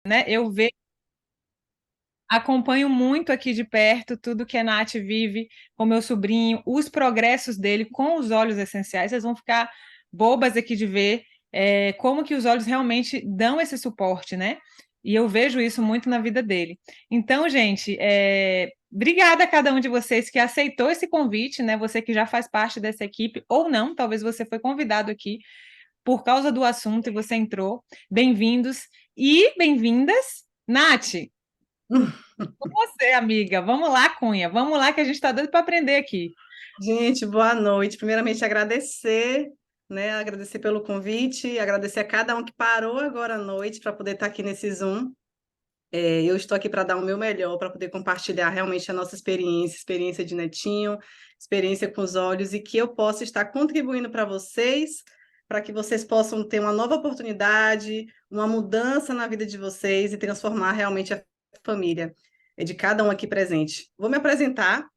né? Acompanho muito aqui de perto tudo que a Nath vive com meu sobrinho, os progressos dele com os óleos essenciais. Vocês vão ficar bobas aqui de ver como que os óleos realmente dão esse suporte, né? E eu vejo isso muito na vida dele. Então, gente, obrigada a cada um de vocês que aceitou esse convite, né? Você que já faz parte dessa equipe, ou não, talvez você foi convidado aqui por causa do assunto e você entrou. Bem-vindos e bem-vindas. Nath, com você, amiga. Vamos lá, Cunha. Vamos lá que a gente está doido para aprender aqui. Gente, boa noite. Primeiramente, agradecer, né? Agradecer pelo convite, agradecer a cada um que parou agora à noite para poder estar aqui nesse Zoom. Eu estou aqui para dar o meu melhor, para poder compartilhar realmente a nossa experiência, experiência de netinho, experiência com os olhos, e que eu possa estar contribuindo para que vocês possam ter uma nova oportunidade, uma mudança na vida de vocês e transformar realmente a família de cada um aqui presente. Vou me apresentar,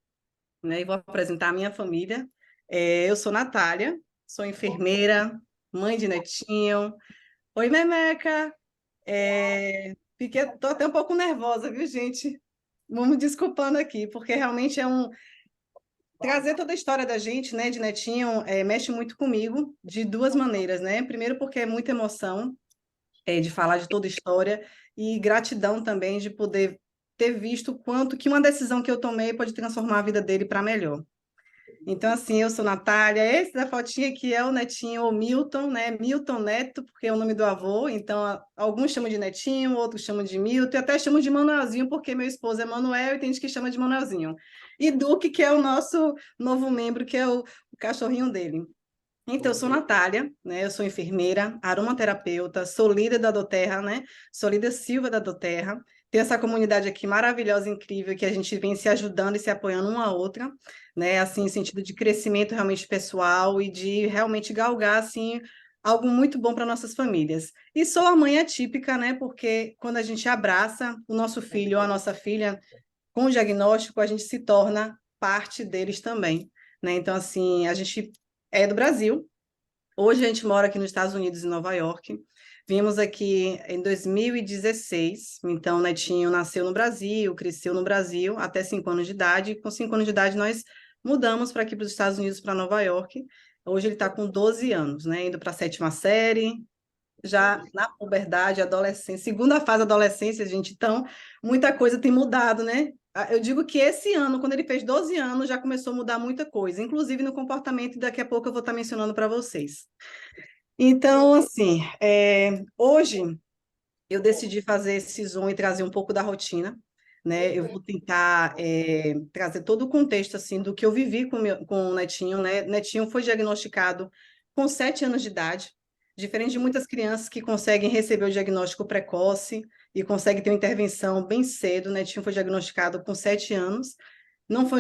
né? E vou apresentar a minha família. Eu sou Natália, sou enfermeira, mãe de netinho. Oi, Memeca! Tô até um pouco nervosa, viu, gente? Vamos desculpando aqui, porque realmente trazer toda a história da gente, né, de netinho, mexe muito comigo de duas maneiras, né? Primeiro, porque é muita emoção, de falar de toda a história, e gratidão também de poder ter visto o quanto que uma decisão que eu tomei pode transformar a vida dele para melhor. Então, assim, eu sou Natália, esse da fotinha aqui é o netinho, o Milton, né? Milton Neto, porque é o nome do avô, então alguns chamam de Netinho, outros chamam de Milton, e até chamam de Manuelzinho, porque meu esposo é Manuel e tem gente que chama de Manuelzinho. E Duque, que é o nosso novo membro, que é o cachorrinho dele. Então, eu sou Natália, né? Eu sou enfermeira, aromaterapeuta, sou líder da Doterra, né? Sou líder Silva da Doterra. Tem essa comunidade aqui maravilhosa, incrível, que a gente vem se ajudando e se apoiando uma a outra, né? Assim, em sentido de crescimento realmente pessoal e de realmente galgar, assim, algo muito bom para nossas famílias. E sou a mãe atípica, né? Porque quando a gente abraça o nosso filho ou a nossa filha com o diagnóstico, a gente se torna parte deles também, né? Então, assim, a gente é do Brasil. Hoje a gente mora aqui nos Estados Unidos, em Nova York. Vimos aqui em 2016, então o Netinho nasceu no Brasil, cresceu no Brasil até 5 anos de idade. Com 5 anos de idade, nós mudamos para aqui para os Estados Unidos, para Nova York. Hoje ele está com 12 anos, né? Indo para a sétima série, já na puberdade, adolescência, segunda fase da adolescência, gente, então muita coisa tem mudado, né? Eu digo que esse ano, quando ele fez 12 anos, já começou a mudar muita coisa, inclusive no comportamento, e daqui a pouco eu vou estar mencionando para vocês. Então, assim, hoje eu decidi fazer esse Zoom e trazer um pouco da rotina, né? Eu vou tentar trazer todo o contexto, assim, do que eu vivi com o Netinho, né? Netinho foi diagnosticado com 7 anos de idade, diferente de muitas crianças que conseguem receber o diagnóstico precoce e conseguem ter uma intervenção bem cedo. O Netinho foi diagnosticado com 7 anos. Não foi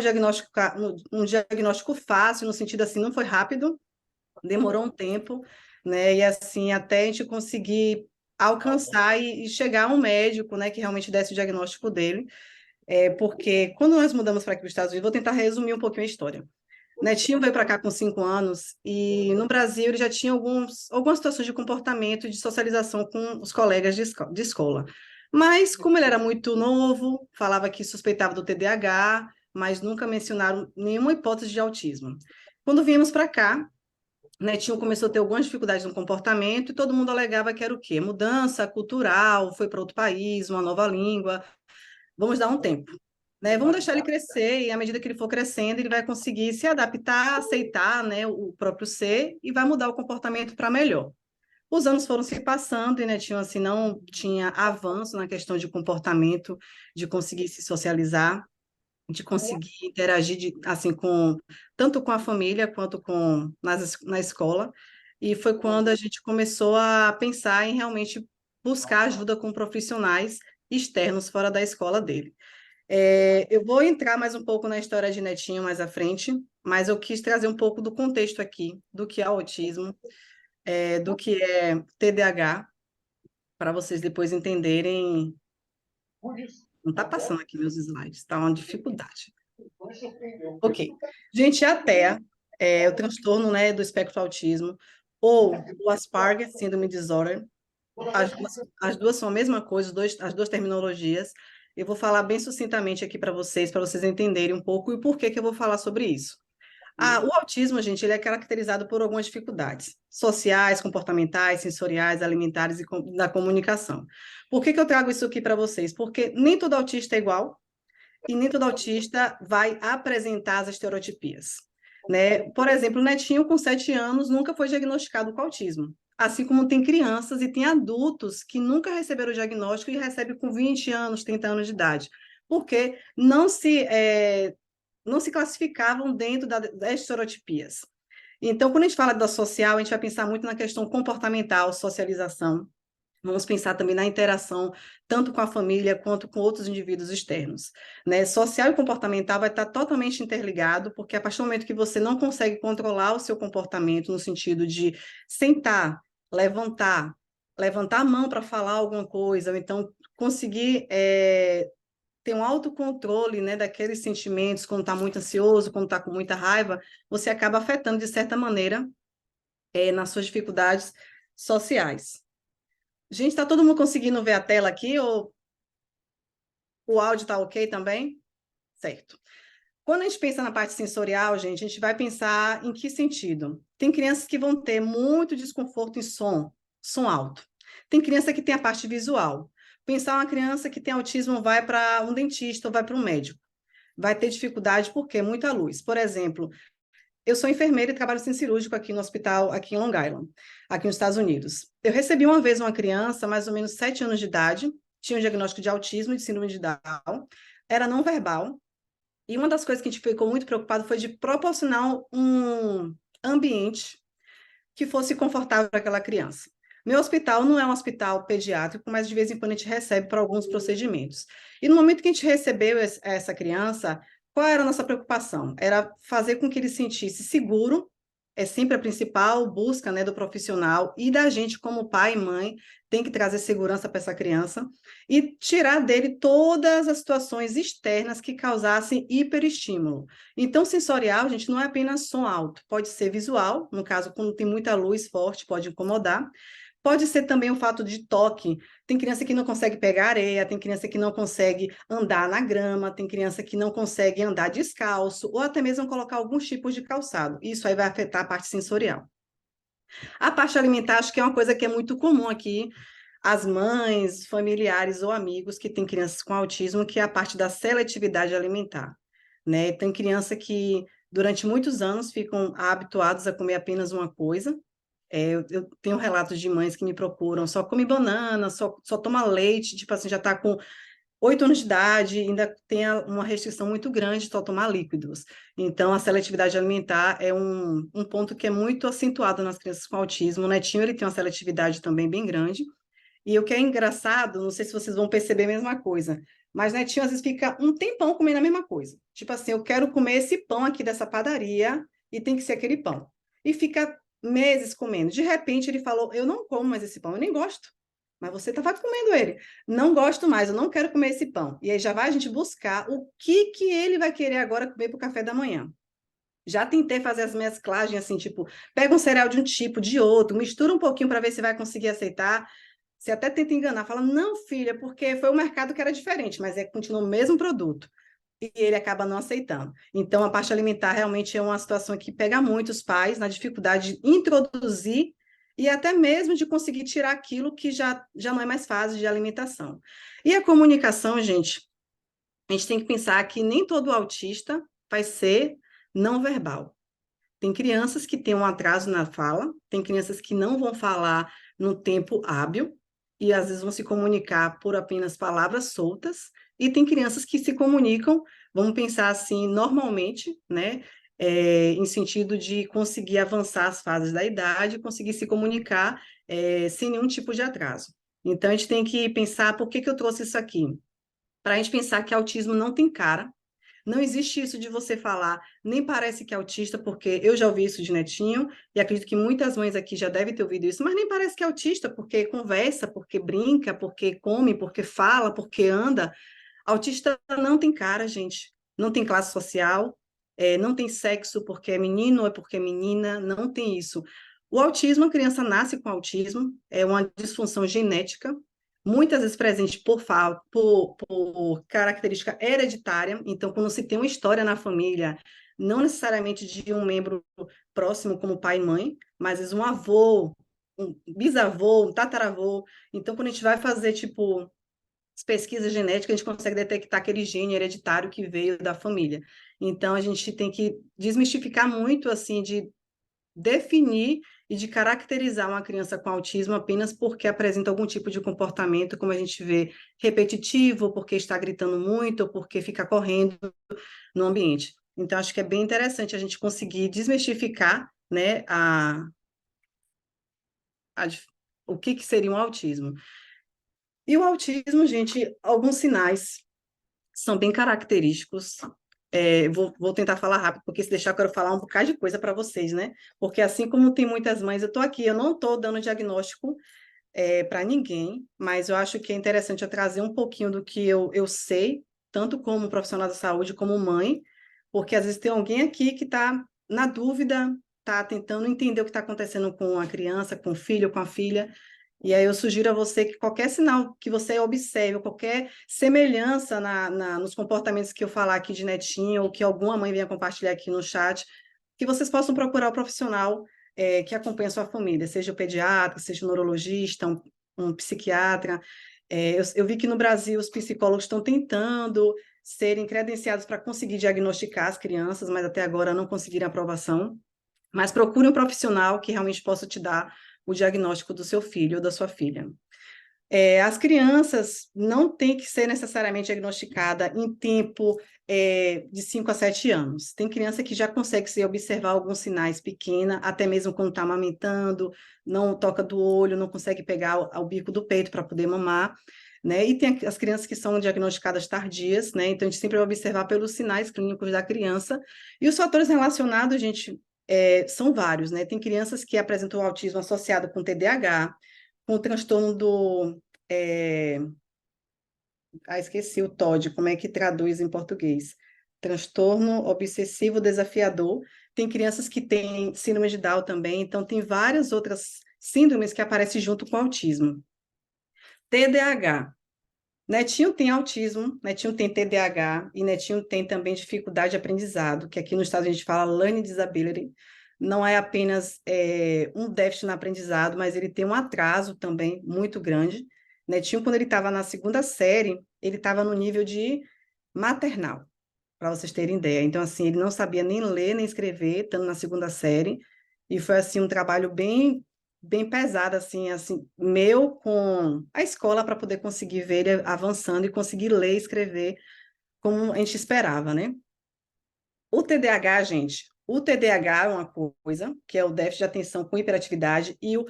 um diagnóstico fácil, no sentido assim, não foi rápido, demorou um tempo, né? E assim, até a gente conseguir alcançar e chegar a um médico, né, que realmente desse o diagnóstico dele. Porque quando nós mudamos para aqui para os Estados Unidos, vou tentar resumir um pouquinho a história. Netinho veio para cá com 5 anos e no Brasil ele já tinha algumas situações de comportamento, de socialização com os colegas de escola. Mas como ele era muito novo, falava que suspeitava do TDAH, mas nunca mencionaram nenhuma hipótese de autismo. Quando viemos para cá, Netinho começou a ter algumas dificuldades no comportamento e todo mundo alegava que era o quê? Mudança cultural, foi para outro país, uma nova língua. Vamos dar um tempo, né? Vamos deixar ele crescer e à medida que ele for crescendo, ele vai conseguir se adaptar, aceitar, né, o próprio ser e vai mudar o comportamento para melhor. Os anos foram se passando e Netinho assim não tinha avanço na questão de comportamento, de conseguir se socializar, de conseguir interagir assim com tanto com a família quanto na escola. E foi quando a gente começou a pensar em realmente buscar ajuda com profissionais externos fora da escola dele. Eu vou entrar mais um pouco na história de Netinho mais à frente, mas eu quis trazer um pouco do contexto aqui, do que é autismo, do que é TDAH, para vocês depois entenderem. Não está passando aqui meus slides, está uma dificuldade. Ok. Gente, a TEA é o transtorno, né, do espectro autismo, ou o Asperger Syndrome Disorder. As duas são a mesma coisa, as duas terminologias. Eu vou falar bem sucintamente aqui para vocês entenderem um pouco e por que que eu vou falar sobre isso. O autismo, gente, ele é caracterizado por algumas dificuldades sociais, comportamentais, sensoriais, alimentares e da comunicação. Por que que eu trago isso aqui para vocês? Porque nem todo autista é igual e nem todo autista vai apresentar as estereotipias, né? Por exemplo, o Netinho, com 7 anos, nunca foi diagnosticado com autismo. Assim como tem crianças e tem adultos que nunca receberam o diagnóstico e recebem com 20 anos, 30 anos de idade. Porque não se classificavam dentro das estereotipias. Então, quando a gente fala da social, a gente vai pensar muito na questão comportamental, socialização. Vamos pensar também na interação, tanto com a família quanto com outros indivíduos externos, né? Social e comportamental vai estar totalmente interligado, porque a partir do momento que você não consegue controlar o seu comportamento, no sentido de sentar, levantar, levantar a mão para falar alguma coisa, ou então conseguir ter um autocontrole, né, daqueles sentimentos, quando está muito ansioso, quando está com muita raiva, você acaba afetando, de certa maneira, nas suas dificuldades sociais. Gente, está todo mundo conseguindo ver a tela aqui? Ou o áudio está ok também? Certo. Quando a gente pensa na parte sensorial, gente, a gente vai pensar em que sentido? Tem crianças que vão ter muito desconforto em som alto. Tem criança que tem a parte visual. Pensar uma criança que tem autismo vai para um dentista ou vai para um médico. Vai ter dificuldade porque é muita luz. Por exemplo, eu sou enfermeira e trabalho sem cirúrgico aqui no hospital, aqui em Long Island, aqui nos Estados Unidos. Eu recebi uma vez uma criança, mais ou menos 7 anos de idade, tinha um diagnóstico de autismo e de síndrome de Down, era não verbal, e uma das coisas que a gente ficou muito preocupado foi de proporcionar um ambiente que fosse confortável para aquela criança. Meu hospital não é um hospital pediátrico, mas de vez em quando a gente recebe para alguns procedimentos. E no momento que a gente recebeu essa criança, qual era a nossa preocupação? Era fazer com que ele se sentisse seguro, é sempre a principal busca, né, do profissional e da gente como pai e mãe, tem que trazer segurança para essa criança e tirar dele todas as situações externas que causassem hiperestímulo. Então, sensorial, gente, não é apenas som alto, pode ser visual, no caso, quando tem muita luz forte, pode incomodar. Pode ser também o fato de toque. Tem criança que não consegue pegar areia, tem criança que não consegue andar na grama, tem criança que não consegue andar descalço, ou até mesmo colocar alguns tipos de calçado. Isso aí vai afetar a parte sensorial. A parte alimentar, acho que é uma coisa que é muito comum aqui, as mães, familiares ou amigos que têm crianças com autismo, que é a parte da seletividade alimentar, né? Tem criança que durante muitos anos ficam habituados a comer apenas uma coisa. Eu tenho relatos de mães que me procuram, só come banana, só toma leite, tipo assim, já está com 8 anos de idade, ainda tem uma restrição muito grande de só tomar líquidos. Então, a seletividade alimentar é um ponto que é muito acentuado nas crianças com autismo. O Netinho, ele tem uma seletividade também bem grande. E o que é engraçado, não sei se vocês vão perceber a mesma coisa, mas Netinho às vezes fica um tempão comendo a mesma coisa. Tipo assim, eu quero comer esse pão aqui dessa padaria e tem que ser aquele pão. E fica meses comendo. De repente ele falou: Eu não como mais esse pão, eu nem gosto. Mas você estava comendo ele. Não gosto mais, eu não quero comer esse pão. E aí já vai a gente buscar o que que ele vai querer agora comer para o café da manhã. Já tentei fazer as mesclagens assim, tipo, pega um cereal de um tipo, de outro, mistura um pouquinho para ver se vai conseguir aceitar. Você até tenta enganar, fala, não, filha, porque foi o mercado que era diferente, mas continua o mesmo produto. E ele acaba não aceitando. Então, a parte alimentar realmente é uma situação que pega muito os pais na dificuldade de introduzir e até mesmo de conseguir tirar aquilo que já não é mais fase de alimentação. E a comunicação, gente, a gente tem que pensar que nem todo autista vai ser não verbal. Tem crianças que têm um atraso na fala, tem crianças que não vão falar no tempo hábil e às vezes vão se comunicar por apenas palavras soltas, e tem crianças que se comunicam, vamos pensar assim, normalmente, né? Em sentido de conseguir avançar as fases da idade, conseguir se comunicar sem nenhum tipo de atraso. Então, a gente tem que pensar por que que eu trouxe isso aqui. Para a gente pensar que autismo não tem cara, não existe isso de você falar, nem parece que é autista, porque eu já ouvi isso de Netinho, e acredito que muitas mães aqui já devem ter ouvido isso, mas nem parece que é autista, porque conversa, porque brinca, porque come, porque fala, porque anda. Autista não tem cara, gente. Não tem classe social, não tem sexo porque é menino ou é porque é menina, não tem isso. O autismo, a criança nasce com autismo, é uma disfunção genética, muitas vezes presente por característica hereditária. Então, quando se tem uma história na família, não necessariamente de um membro próximo, como pai e mãe, mas às vezes um avô, um bisavô, um tataravô. Então, quando a gente vai fazer, tipo, as pesquisas genéticas, a gente consegue detectar aquele gene hereditário que veio da família. Então, a gente tem que desmistificar muito, assim, de definir e de caracterizar uma criança com autismo apenas porque apresenta algum tipo de comportamento, como a gente vê, repetitivo, porque está gritando muito, ou porque fica correndo no ambiente. Então, acho que é bem interessante a gente conseguir desmistificar, né, a, o que seria um autismo. E o autismo, gente, alguns sinais são bem característicos. Vou tentar falar rápido, porque se deixar, eu quero falar um bocado de coisa para vocês, né? Porque assim como tem muitas mães, eu estou aqui, eu não estou dando diagnóstico para ninguém, mas eu acho que é interessante eu trazer um pouquinho do que eu sei, tanto como profissional da saúde, como mãe, porque às vezes tem alguém aqui que está na dúvida, está tentando entender o que está acontecendo com a criança, com o filho, com a filha, e aí eu sugiro a você que qualquer sinal que você observe, qualquer semelhança nos comportamentos que eu falar aqui de netinho, ou que alguma mãe venha compartilhar aqui no chat, que vocês possam procurar o profissional que acompanha a sua família, seja o pediatra, seja o neurologista, um psiquiatra. Eu vi que no Brasil os psicólogos estão tentando serem credenciados para conseguir diagnosticar as crianças, mas até agora não conseguiram aprovação. Mas procure um profissional que realmente possa te dar o diagnóstico do seu filho ou da sua filha. As crianças não têm que ser necessariamente diagnosticada em tempo de 5 a 7 anos. Tem criança que já consegue se observar alguns sinais pequena, até mesmo quando está amamentando, não toca do olho, não consegue pegar o bico do peito para poder mamar, né? E tem as crianças que são diagnosticadas tardias, né? Então a gente sempre vai observar pelos sinais clínicos da criança. E os fatores relacionados, gente, são vários, né? Tem crianças que apresentam autismo associado com TDAH, com o transtorno do. é, Esqueci o TOD, como é que traduz em português? Transtorno obsessivo desafiador. Tem crianças que têm síndrome de Down também, então tem várias outras síndromes que aparecem junto com o autismo. TDAH. Netinho tem autismo, Netinho tem TDAH e Netinho tem também dificuldade de aprendizado, que aqui nos Estados Unidos a gente fala learning disability. Não é apenas um déficit no aprendizado, mas ele tem um atraso também muito grande. Netinho, quando ele estava na segunda série, ele estava no nível de maternal, para vocês terem ideia. Então, assim, ele não sabia nem ler nem escrever, estando na segunda série, e foi, assim, um trabalho bem pesado, assim, meu com a escola para poder conseguir ver ele avançando e conseguir ler e escrever como a gente esperava, né? O TDAH, gente, o TDAH é uma coisa, que é o déficit de atenção com hiperatividade, e o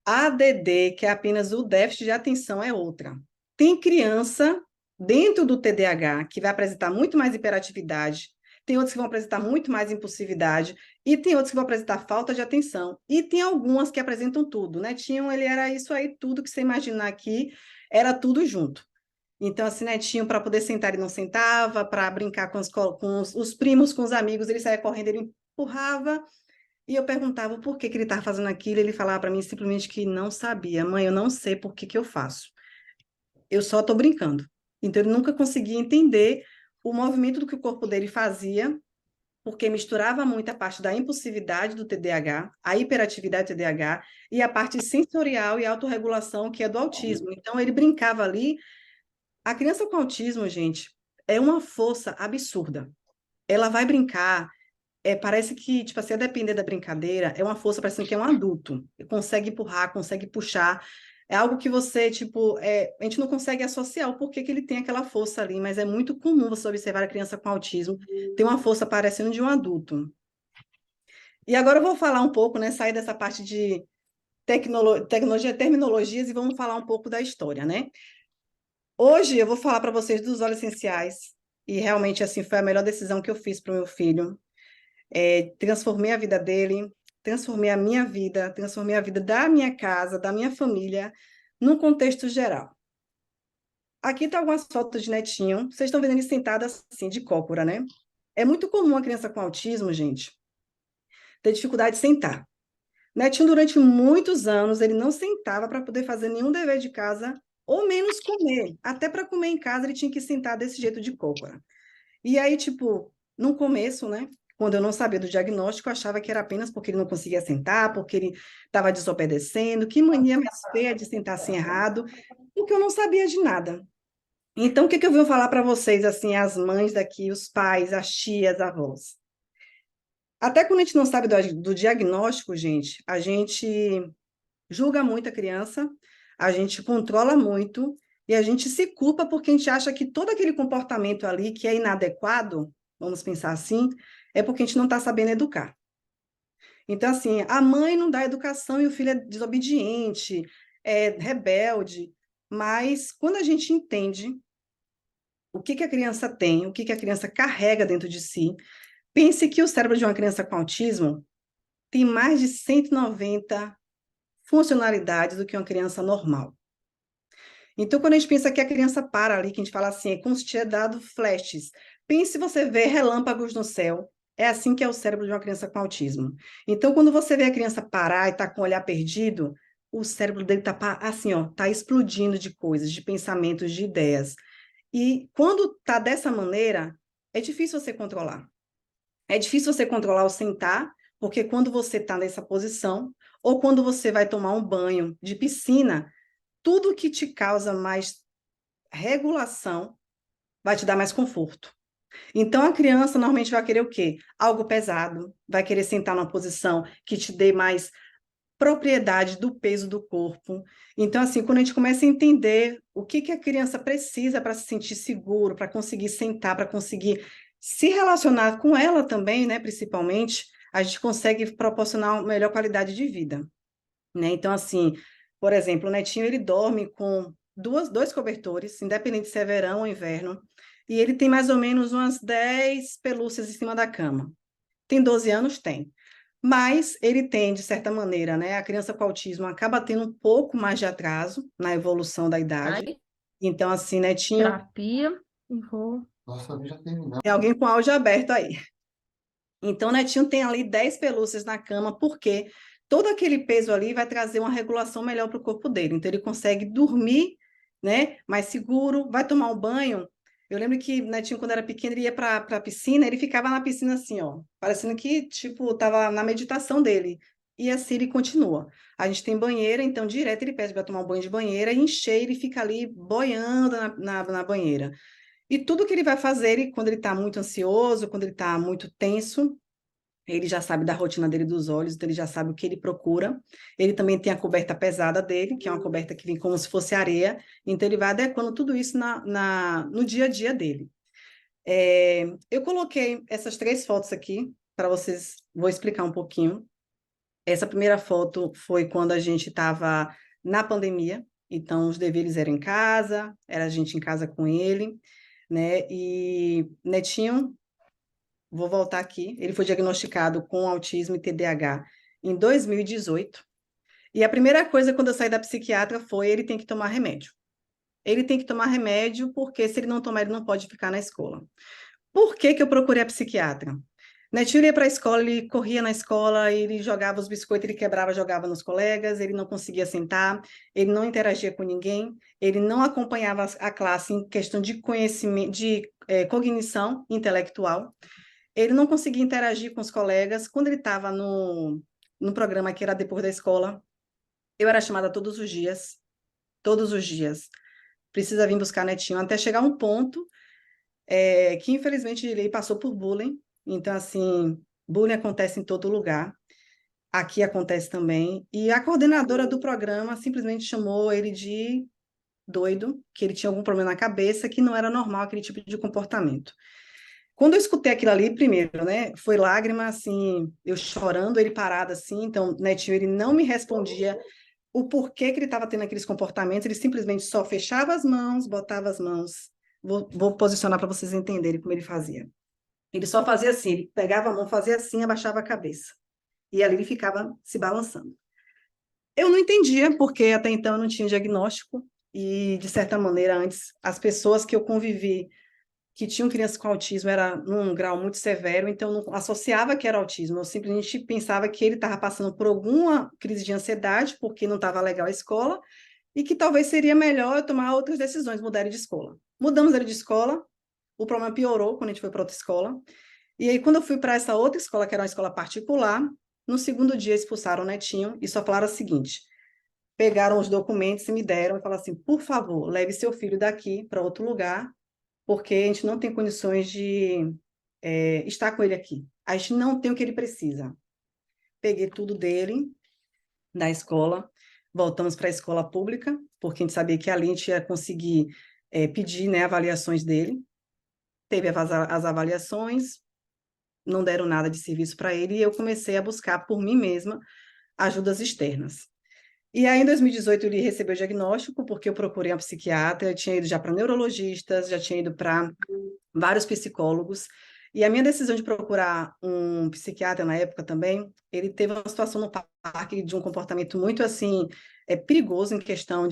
ADD, que é apenas o déficit de atenção, é outra. Tem criança dentro do TDAH que vai apresentar muito mais hiperatividade, tem outros que vão apresentar muito mais impulsividade, e tem outros que vão apresentar falta de atenção, e tem algumas que apresentam tudo, né? Ele era isso aí, tudo que você imaginar aqui, era tudo junto. Então, assim, Netinho, para poder sentar, ele não sentava, para brincar com os primos, com os amigos, ele saía correndo, ele empurrava, e eu perguntava por que ele estava fazendo aquilo, ele falava para mim simplesmente que não sabia. Mãe, eu não sei por que eu faço. Eu só estou brincando. Então, ele nunca conseguia entender o movimento do que o corpo dele fazia, porque misturava muito a parte da impulsividade do TDAH, a hiperatividade do TDAH, e a parte sensorial e autorregulação, que é do autismo. Então, ele brincava ali. A criança com autismo, gente, é uma força absurda. Ela vai brincar, parece que, tipo assim, a depender da brincadeira, é uma força parecendo que é um adulto. Consegue empurrar, consegue puxar. É algo que você, tipo, a gente não consegue associar o porquê que ele tem aquela força ali, mas é muito comum você observar a criança com autismo ter uma força parecendo de um adulto. E agora eu vou falar um pouco, né, sair dessa parte de tecnologia, terminologias e vamos falar um pouco da história, né? Hoje eu vou falar para vocês dos óleos essenciais e realmente, assim, foi a melhor decisão que eu fiz para o meu filho. Transformei a vida dele, transformei a minha vida, transformei a vida da minha casa, da minha família, num contexto geral. Aqui está algumas fotos de Netinho. Vocês estão vendo ele sentado assim, de cócora, né? É muito comum a criança com autismo, gente, ter dificuldade de sentar. Netinho, durante muitos anos, ele não sentava para poder fazer nenhum dever de casa, ou menos comer. Até para comer em casa, ele tinha que sentar desse jeito de cócora. E aí, tipo, no começo, né? Quando eu não sabia do diagnóstico, eu achava que era apenas porque ele não conseguia sentar, porque ele estava desobedecendo, que mania mais feia de sentar assim errado, porque eu não sabia de nada. Então, o que que eu vim falar para vocês, assim, as mães daqui, os pais, as tias, avós? Até quando a gente não sabe do diagnóstico, gente, a gente julga muito a criança, a gente controla muito e a gente se culpa porque a gente acha que todo aquele comportamento ali que é inadequado, vamos pensar assim, é porque a gente não está sabendo educar. Então, assim, a mãe não dá educação e o filho é desobediente, é rebelde, mas quando a gente entende o que que a criança tem, o que que a criança carrega dentro de si, pense que o cérebro de uma criança com autismo tem mais de 190 funcionalidades do que uma criança normal. Então, quando a gente pensa que a criança para ali, que a gente fala assim, é como se tivesse dado flashes. Pense se você vê relâmpagos no céu. É assim que é o cérebro de uma criança com autismo. Então, quando você vê a criança parar e está com o olhar perdido, o cérebro dele está assim, ó, tá explodindo de coisas, de pensamentos, de ideias. E quando está dessa maneira, é difícil você controlar. É difícil você controlar o sentar, porque quando você está nessa posição, ou quando você vai tomar um banho de piscina, tudo que te causa mais regulação vai te dar mais conforto. Então, a criança normalmente vai querer o quê? Algo pesado, vai querer sentar numa posição que te dê mais propriedade do peso do corpo. Então, assim, quando a gente começa a entender o que que a criança precisa para se sentir seguro, para conseguir sentar, para conseguir se relacionar com ela também, né, principalmente, a gente consegue proporcionar uma melhor qualidade de vida, né? Então, assim, por exemplo, o netinho ele dorme com dois cobertores, independente se é verão ou inverno, e ele tem mais ou menos umas 10 pelúcias em cima da cama. Tem 12 anos? Tem. Mas ele tem, de certa maneira, né? A criança com autismo acaba tendo um pouco mais de atraso na evolução da idade. Aí, Então, assim, netinho, terapia e vou. tem alguém com áudio aberto aí. Então, o netinho tem ali 10 pelúcias na cama, porque todo aquele peso ali vai trazer uma regulação melhor para o corpo dele. Então, ele consegue dormir, né, mais seguro, vai tomar um banho. Eu lembro que o netinho, quando era pequeno, ele ia para a piscina, ele ficava na piscina assim, ó, parecendo que, tipo, estava na meditação dele. E assim ele continua. A gente tem banheira, então direto ele pede para tomar um banho de banheira e encher, ele fica ali boiando na banheira. E tudo que ele vai fazer, quando ele está muito ansioso, quando ele está muito tenso, ele já sabe da rotina dele dos olhos, então ele já sabe o que ele procura. Ele também tem a coberta pesada dele, que é uma coberta que vem como se fosse areia, então ele vai adequando tudo isso no dia a dia dele. Eu coloquei essas 3 fotos aqui para vocês, vou explicar um pouquinho. Essa primeira foto foi quando a gente estava na pandemia, então os deveres eram em casa, era a gente em casa com ele, né? E Netinho, vou voltar aqui, ele foi diagnosticado com autismo e TDAH em 2018. E a primeira coisa quando eu saí da psiquiatra foi ele tem que tomar remédio. Ele tem que tomar remédio porque se ele não tomar, ele não pode ficar na escola. Por que que eu procurei a psiquiatra? Netinho ia para a escola, ele corria na escola, ele jogava os biscoitos, ele quebrava, jogava nos colegas, ele não conseguia sentar, ele não interagia com ninguém, ele não acompanhava a classe em questão de conhecimento, de cognição intelectual, ele não conseguia interagir com os colegas. Quando ele estava no programa que era depois da escola, eu era chamada todos os dias. Precisa vir buscar Netinho, até chegar um ponto que infelizmente ele passou por bullying. Então, assim, bullying acontece em todo lugar. Aqui acontece também. E a coordenadora do programa simplesmente chamou ele de doido, que ele tinha algum problema na cabeça, que não era normal aquele tipo de comportamento. Quando eu escutei aquilo ali, primeiro, né, foi lágrima, assim, eu chorando, ele parado assim, então, Netinho, ele não me respondia o porquê que ele estava tendo aqueles comportamentos, ele simplesmente só fechava as mãos, botava as mãos, vou posicionar para vocês entenderem como ele fazia. Ele só fazia assim, ele pegava a mão, fazia assim, abaixava a cabeça. E ali ele ficava se balançando. Eu não entendia, porque até então eu não tinha diagnóstico, e de certa maneira, antes, as pessoas que eu convivi que tinham crianças com autismo era num grau muito severo, então não associava que era autismo, eu simplesmente pensava que ele estava passando por alguma crise de ansiedade, porque não estava legal a escola, e que talvez seria melhor eu tomar outras decisões, mudar ele de escola. Mudamos ele de escola, o problema piorou quando a gente foi para outra escola, e aí quando eu fui para essa outra escola, que era uma escola particular, no segundo dia expulsaram o netinho e só falaram o seguinte: pegaram os documentos e me deram e falaram assim, por favor, leve seu filho daqui para outro lugar, porque a gente não tem condições de estar com ele aqui. A gente não tem o que ele precisa. Peguei tudo dele, da escola, voltamos para a escola pública, porque a gente sabia que ali a gente ia conseguir pedir, né, avaliações dele. Teve as avaliações, não deram nada de serviço para ele, e eu comecei a buscar por mim mesma ajudas externas. E aí, em 2018, ele recebeu o diagnóstico, porque eu procurei um psiquiatra, eu tinha ido já para neurologistas, já tinha ido para vários psicólogos, e a minha decisão de procurar um psiquiatra na época também, ele teve uma situação no parque de um comportamento muito, assim, perigoso em questão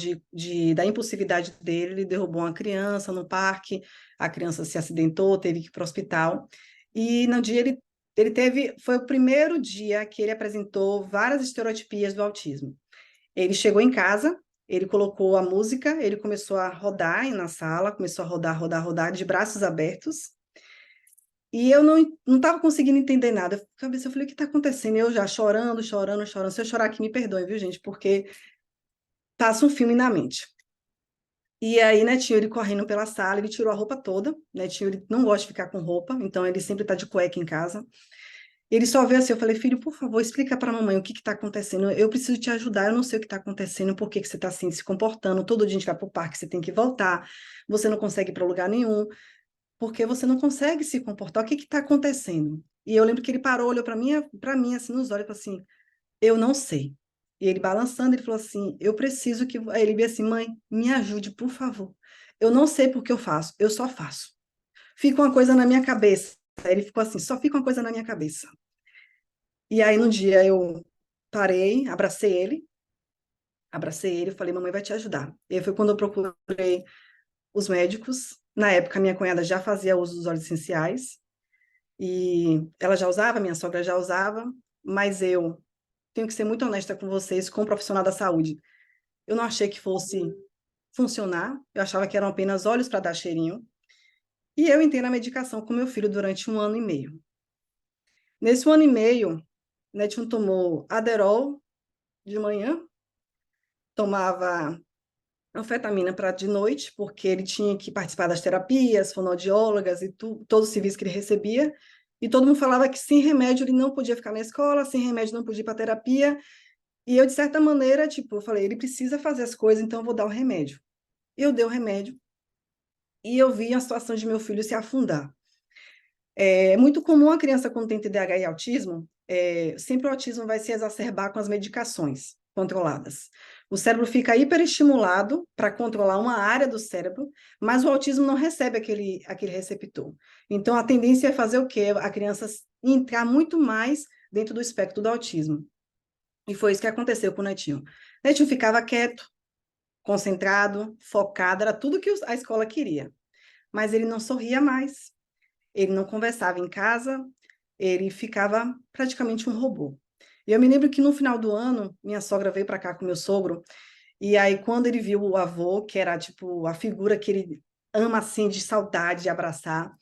da impulsividade dele, ele derrubou uma criança no parque, a criança se acidentou, teve que ir para o hospital, e no dia foi o primeiro dia que ele apresentou várias estereotipias do autismo. Ele chegou em casa, ele colocou a música, ele começou a rodar na sala, começou a rodar, rodar, rodar, de braços abertos. E eu não estava conseguindo entender nada. Eu falei, o que está acontecendo? Eu já chorando, chorando, chorando. Se eu chorar aqui, me perdoe, viu, gente? Porque passa um filme na mente. E aí, Netinho, ele correndo pela sala, ele tirou a roupa toda. Netinho, ele não gosta de ficar com roupa, então ele sempre está de cueca em casa. Ele só veio assim, eu falei, filho, por favor, explica para a mamãe o que está acontecendo. Eu preciso te ajudar, eu não sei o que está acontecendo, por que você está assim, se comportando. Todo dia a gente vai para o parque, você tem que voltar, você não consegue ir para lugar nenhum, porque você não consegue se comportar. O que está acontecendo? E eu lembro que ele parou, olhou para mim assim, nos olhos, e falou assim, eu não sei. E ele balançando, ele falou assim, eu preciso que... Aí ele veio assim, mãe, me ajude, por favor. Eu não sei por que eu faço, eu só faço. Fica uma coisa na minha cabeça. Aí ele ficou assim, só fica uma coisa na minha cabeça. E aí, no dia, eu parei, abracei ele, falei, mamãe vai te ajudar. E aí foi quando eu procurei os médicos. Na época, minha cunhada já fazia uso dos óleos essenciais, e ela já usava, minha sogra já usava, mas eu tenho que ser muito honesta com vocês, como profissional da saúde. Eu não achei que fosse funcionar, eu achava que eram apenas óleos para dar cheirinho, e eu entrei na medicação com meu filho durante 1 ano e meio. Nesse 1 ano e meio, Netinho tomou Adderall de manhã, tomava anfetamina para de noite, porque ele tinha que participar das terapias, fonoaudiólogas e todos os serviços que ele recebia, e todo mundo falava que sem remédio ele não podia ficar na escola, sem remédio não podia ir para terapia, e eu, de certa maneira, tipo, eu falei, ele precisa fazer as coisas, então eu vou dar o remédio. Eu dei o remédio, e eu vi a situação de meu filho se afundar. É muito comum a criança, quando tem TDAH e autismo, sempre o autismo vai se exacerbar com as medicações controladas. O cérebro fica hiperestimulado para controlar uma área do cérebro, mas o autismo não recebe aquele receptor. Então, a tendência é fazer o quê? A criança entrar muito mais dentro do espectro do autismo. E foi isso que aconteceu com o Netinho. O Netinho ficava quieto, concentrado, focado, era tudo que a escola queria. Mas ele não sorria mais. Ele não conversava em casa, ele ficava praticamente um robô. E eu me lembro que no final do ano, minha sogra veio para cá com meu sogro, e aí quando ele viu o avô, que era tipo a figura que ele ama assim, de saudade, de abraçar,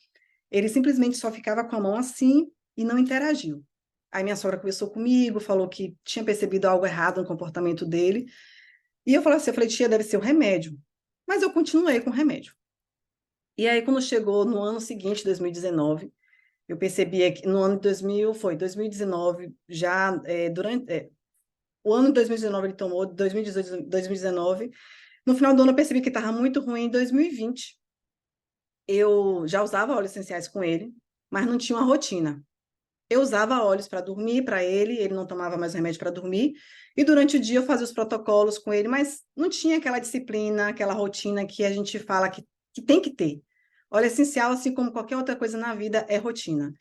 ele simplesmente só ficava com a mão assim e não interagiu. Aí minha sogra conversou comigo, falou que tinha percebido algo errado no comportamento dele, e eu falei assim, tia, deve ser o remédio. Mas eu continuei com o remédio. E aí, quando chegou no ano seguinte, 2019, eu percebia que no ano de 2019, já o ano de 2019 ele tomou, 2018, 2019. No final do ano eu percebi que estava muito ruim. Em 2020, eu já usava óleos essenciais com ele, mas não tinha uma rotina. Eu usava óleos para dormir para ele não tomava mais remédio para dormir, e durante o dia eu fazia os protocolos com ele, mas não tinha aquela disciplina, aquela rotina que a gente fala que tem que ter. Óleo essencial, assim como qualquer outra coisa na vida, é rotina.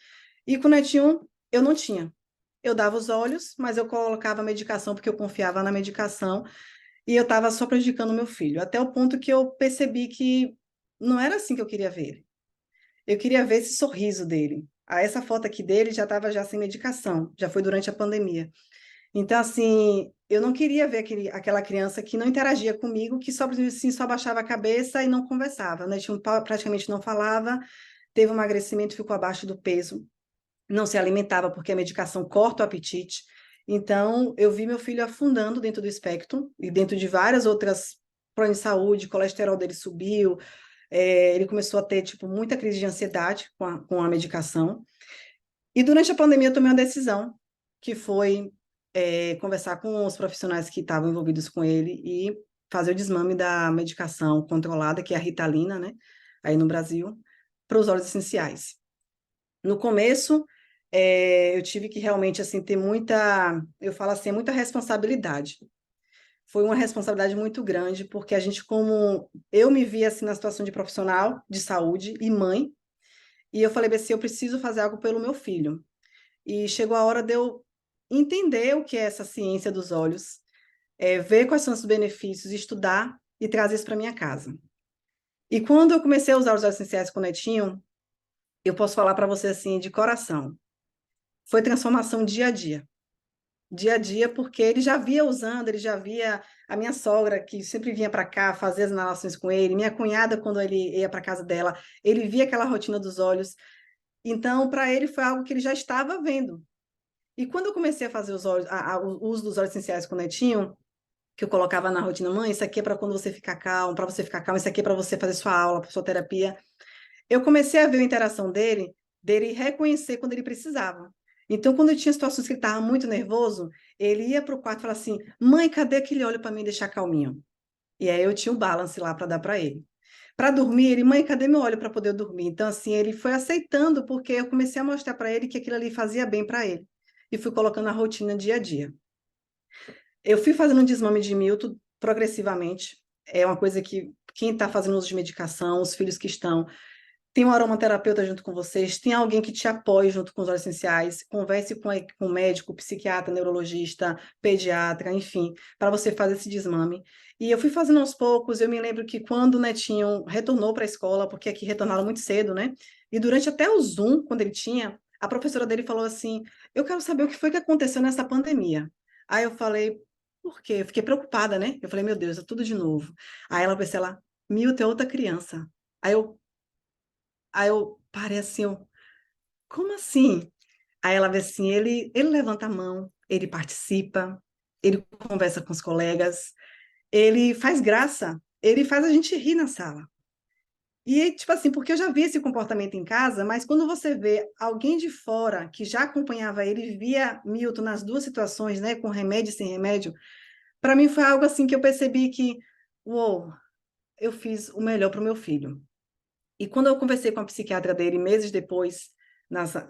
E com o Netinho, eu não tinha. Eu dava os óleos, mas eu colocava a medicação porque eu confiava na medicação, e eu estava só prejudicando o meu filho, até o ponto que eu percebi que não era assim que eu queria ver ele. eu queria ver esse sorriso dele. Essa foto aqui dele já estava já sem medicação, já foi durante a pandemia. Então, assim, eu não queria ver aquela criança que não interagia comigo, que só, assim, só baixava a cabeça e não conversava, né? Praticamente não falava, teve um emagrecimento, ficou abaixo do peso, não se alimentava porque a medicação corta o apetite. Então, eu vi meu filho afundando dentro do espectro e dentro de várias outras problemas de saúde, o colesterol dele subiu, ele começou a ter, tipo, muita crise de ansiedade com a medicação. E durante a pandemia eu tomei uma decisão, que foi conversar com os profissionais que estavam envolvidos com ele e fazer o desmame da medicação controlada, que é a Ritalina, né, aí no Brasil, para os óleos essenciais. No começo, eu tive que realmente, assim, ter muita, eu falo assim, muita responsabilidade. Foi uma responsabilidade muito grande, porque a gente, como eu me via assim na situação de profissional de saúde e mãe, e eu falei assim, eu preciso fazer algo pelo meu filho. E chegou a hora de eu entender o que é essa ciência dos olhos, ver quais são os benefícios, estudar e trazer isso para minha casa. E quando eu comecei a usar os óleos essenciais com o Netinho, eu posso falar para você assim, de coração, foi transformação dia a dia. Dia a dia, porque ele já via usando, ele já via a minha sogra, que sempre vinha para cá fazer as inalações com ele, minha cunhada, quando ele ia para casa dela, ele via aquela rotina dos olhos. Então, para ele foi algo que ele já estava vendo. E quando eu comecei a fazer o uso dos óleos essenciais com o Netinho, que eu colocava na rotina, mãe, isso aqui é para quando você ficar calmo, para você ficar calmo, isso aqui é para você fazer sua aula, sua terapia. Eu comecei a ver a interação dele reconhecer quando ele precisava. Então, quando eu tinha situações que ele estava muito nervoso, ele ia para o quarto e falava assim: mãe, cadê aquele óleo para me deixar calminho? E aí eu tinha o balance lá para dar para ele. Para dormir, ele, mãe, cadê meu óleo para poder dormir? Então, assim, ele foi aceitando, porque eu comecei a mostrar para ele que aquilo ali fazia bem para ele. E fui colocando a rotina dia a dia. Eu fui fazendo um desmame de Milton progressivamente. É uma coisa que quem está fazendo uso de medicação, os filhos que estão, tem um aromaterapeuta junto com vocês, tem alguém que te apoie junto com os óleos essenciais, converse com o médico, psiquiatra, neurologista, pediatra, enfim, para você fazer esse desmame. E eu fui fazendo aos poucos, eu me lembro que quando o Netinho retornou para a escola, porque aqui retornaram muito cedo, né? E durante até o Zoom, quando ele tinha, a professora dele falou assim: eu quero saber o que foi que aconteceu nessa pandemia. Aí eu falei, por quê? Eu fiquei preocupada, né? Eu falei, meu Deus, é tudo de novo. Aí ela pensou, ela, Milton é outra criança. Aí eu parei assim, como assim? Aí ela vê assim, ele levanta a mão, ele participa, ele conversa com os colegas, ele faz graça, ele faz a gente rir na sala. E, tipo assim, porque eu já vi esse comportamento em casa, mas quando você vê alguém de fora que já acompanhava ele, via Milton nas duas situações, né, com remédio e sem remédio, para mim foi algo assim que eu percebi que, uou, eu fiz o melhor para o meu filho. E quando eu conversei com a psiquiatra dele, meses depois,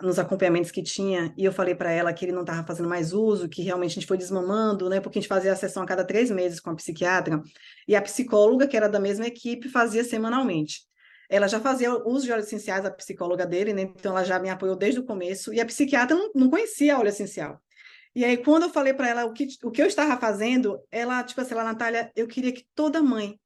nos acompanhamentos que tinha, e eu falei para ela que ele não estava fazendo mais uso, que realmente a gente foi desmamando, né? Porque a gente fazia a sessão a cada 3 meses com a psiquiatra, e a psicóloga, que era da mesma equipe, fazia semanalmente. Ela já fazia uso de óleos essenciais, a psicóloga dele, né? Então ela já me apoiou desde o começo, e a psiquiatra não conhecia óleo essencial. E aí, quando eu falei para ela o que eu estava fazendo, ela, tipo assim, ela, Natália, eu queria que toda mãe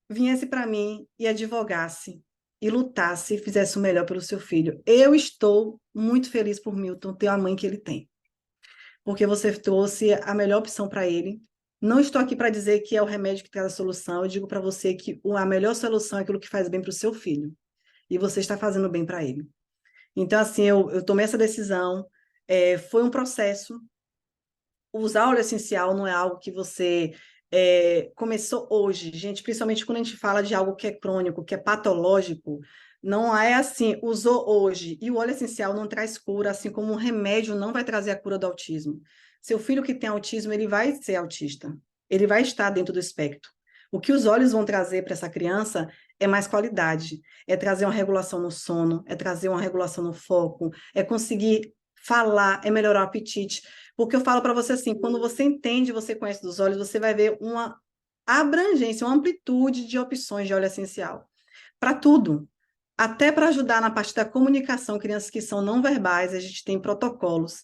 viesse para mim e advogasse, e lutasse e fizesse o melhor pelo seu filho. Eu estou muito feliz por Milton ter a mãe que ele tem, porque você trouxe a melhor opção para ele. Não estou aqui para dizer que é o remédio que traz a solução, eu digo para você que a melhor solução é aquilo que faz bem para o seu filho, e você está fazendo bem para ele. Então, assim, eu tomei essa decisão, foi um processo. Usar óleo essencial não é algo que você começou hoje, gente, principalmente quando a gente fala de algo que é crônico, que é patológico, não é assim, usou hoje, e o óleo essencial não traz cura, assim como um remédio não vai trazer a cura do autismo. Seu filho que tem autismo, ele vai ser autista, ele vai estar dentro do espectro. O que os olhos vão trazer para essa criança é mais qualidade, é trazer uma regulação no sono, é trazer uma regulação no foco, é conseguir falar, é melhorar o apetite. Porque eu falo para você assim, quando você entende, você conhece dos olhos, você vai ver uma abrangência, uma amplitude de opções de óleo essencial. Para tudo. Até para ajudar na parte da comunicação, crianças que são não verbais, a gente tem protocolos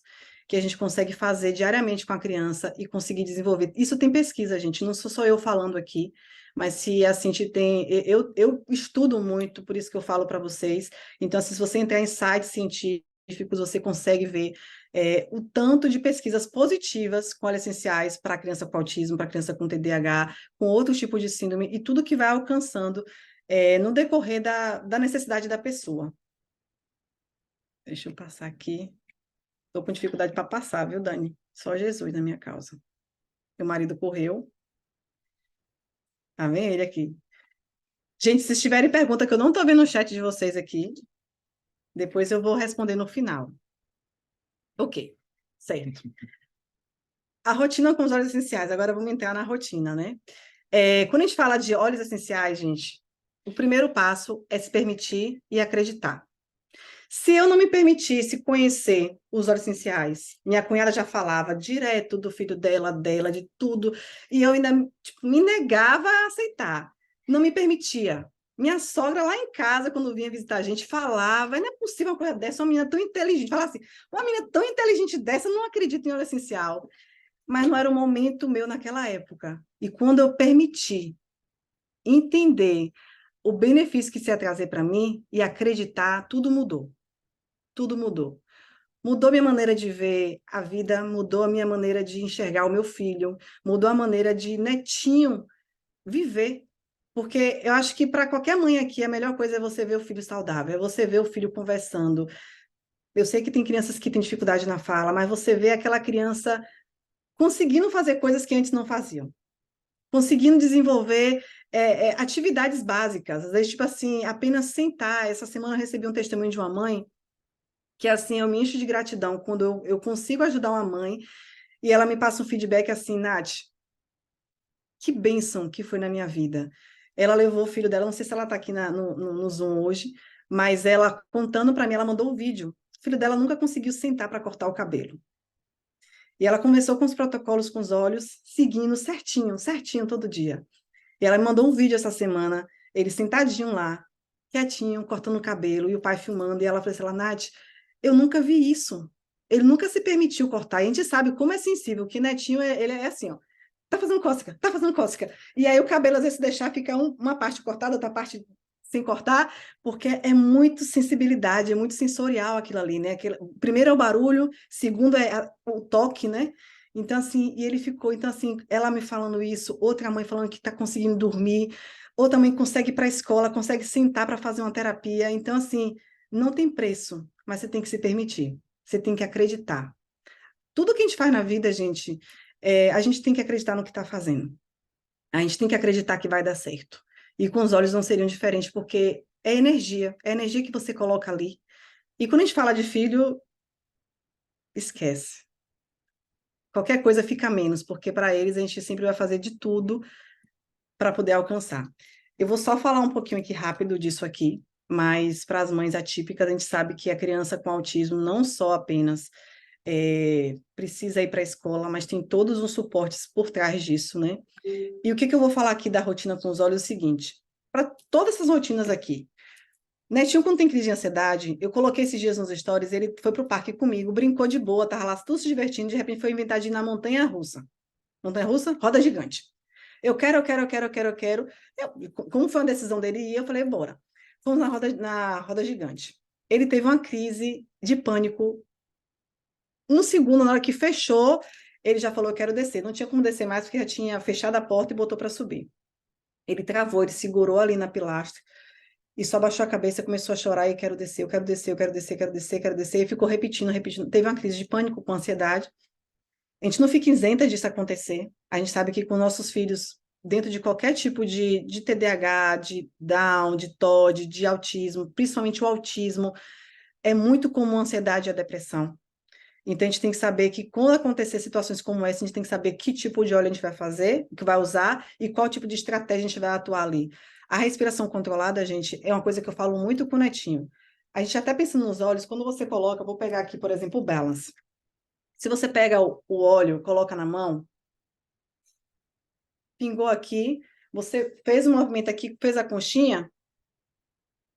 que a gente consegue fazer diariamente com a criança e conseguir desenvolver. Isso tem pesquisa, gente, não sou só eu falando aqui, Mas se a Cinti tem... Eu estudo muito, por isso que eu falo para vocês. Então, assim, se você entrar em sites científicos, você consegue ver o tanto de pesquisas positivas com óleos essenciais para criança com autismo, para criança com TDAH, com outros tipos de síndrome, e tudo que vai alcançando no decorrer da necessidade da pessoa. Deixa eu passar aqui. Estou com dificuldade para passar, viu, Dani? Só Jesus na minha causa. Meu marido correu. Tá vendo ele aqui? Gente, se tiverem pergunta que eu não estou vendo no chat de vocês aqui, depois eu vou responder no final. Ok, certo. A rotina com os óleos essenciais. Agora vamos entrar na rotina, né? Quando a gente fala de óleos essenciais, gente, o primeiro passo é se permitir e acreditar. Se eu não me permitisse conhecer os óleos essenciais, minha cunhada já falava direto do filho dela, de tudo, e eu ainda tipo, me negava a aceitar, não me permitia. Minha sogra lá em casa, quando vinha visitar a gente, falava, não é possível uma coisa dessa, uma menina tão inteligente, falava assim, uma menina tão inteligente dessa, não acredita em óleo essencial. Mas não era o momento meu naquela época. E quando eu permiti entender o benefício que isso ia trazer para mim e acreditar, tudo mudou. Tudo mudou. Mudou minha maneira de ver a vida, mudou a minha maneira de enxergar o meu filho, mudou a maneira de netinho viver. Porque eu acho que para qualquer mãe aqui, a melhor coisa é você ver o filho saudável, é você ver o filho conversando. Eu sei que tem crianças que têm dificuldade na fala, mas você vê aquela criança conseguindo fazer coisas que antes não faziam, conseguindo desenvolver atividades básicas. Às vezes, tipo assim, apenas sentar. Essa semana eu recebi um testemunho de uma mãe que, assim, eu me encho de gratidão quando eu consigo ajudar uma mãe e ela me passa um feedback assim, Nath, que bênção que foi na minha vida. Ela levou o filho dela, não sei se ela está aqui no Zoom hoje, mas ela contando para mim, ela mandou um vídeo. O filho dela nunca conseguiu sentar para cortar o cabelo. E ela começou com os protocolos com os olhos, seguindo certinho, certinho todo dia. E ela me mandou um vídeo essa semana, ele sentadinho lá, quietinho, cortando o cabelo, e o pai filmando, e ela falou assim, Nath, eu nunca vi isso. Ele nunca se permitiu cortar. E a gente sabe como é sensível, que Netinho, ele é assim, ó, tá fazendo cócega, tá fazendo cócega. E aí o cabelo, às vezes, se deixar, fica uma parte cortada, outra parte sem cortar, porque é muito sensibilidade, é muito sensorial aquilo ali, né? Primeiro é o barulho, segundo é o toque, né? Então, assim, e ele ficou, então, assim, ela me falando isso, outra mãe falando que está conseguindo dormir, outra mãe consegue ir para a escola, consegue sentar para fazer uma terapia. Então, assim, não tem preço, mas você tem que se permitir, você tem que acreditar. Tudo que a gente faz na vida, gente, a gente tem que acreditar no que está fazendo. A gente tem que acreditar que vai dar certo. E com os olhos não seriam diferentes, porque é energia que você coloca ali. E quando a gente fala de filho, esquece. Qualquer coisa fica menos, porque para eles a gente sempre vai fazer de tudo para poder alcançar. Eu vou só falar um pouquinho aqui rápido disso aqui, mas para as mães atípicas, a gente sabe que a criança com autismo não só apenas precisa ir para a escola, mas tem todos os suportes por trás disso, né? E o que eu vou falar aqui da rotina com os olhos é o seguinte: para todas essas rotinas aqui, Netinho, quando tem crise de ansiedade, eu coloquei esses dias nos stories, ele foi pro parque comigo, brincou de boa, tava lá tudo se divertindo, de repente foi inventar de ir na montanha-russa. Montanha-russa? Roda gigante. Eu quero, eu quero, eu quero, eu quero, eu quero. Como foi uma decisão dele ir, eu falei, bora. Fomos na roda gigante. Ele teve uma crise de pânico. Um segundo, na hora que fechou, ele já falou, eu quero descer. Não tinha como descer mais, porque já tinha fechado a porta e botou para subir. Ele travou, ele segurou ali na pilastra e só baixou a cabeça e começou a chorar e quero descer, eu quero descer, eu quero descer, quero descer, quero descer. E ficou repetindo, repetindo. Teve uma crise de pânico com ansiedade. A gente não fica isenta disso acontecer. A gente sabe que com nossos filhos, dentro de qualquer tipo de TDAH, de Down, de TOD, de autismo, principalmente o autismo, é muito comum a ansiedade e a depressão. Então, a gente tem que saber que quando acontecer situações como essa, a gente tem que saber que tipo de óleo a gente vai fazer, que vai usar e qual tipo de estratégia a gente vai atuar ali. A respiração controlada, gente, é uma coisa que eu falo muito com o Netinho. A gente até pensa nos olhos, quando você coloca, vou pegar aqui, por exemplo, o Balance. Se você pega o óleo, coloca na mão, pingou aqui, você fez um movimento aqui, fez a conchinha,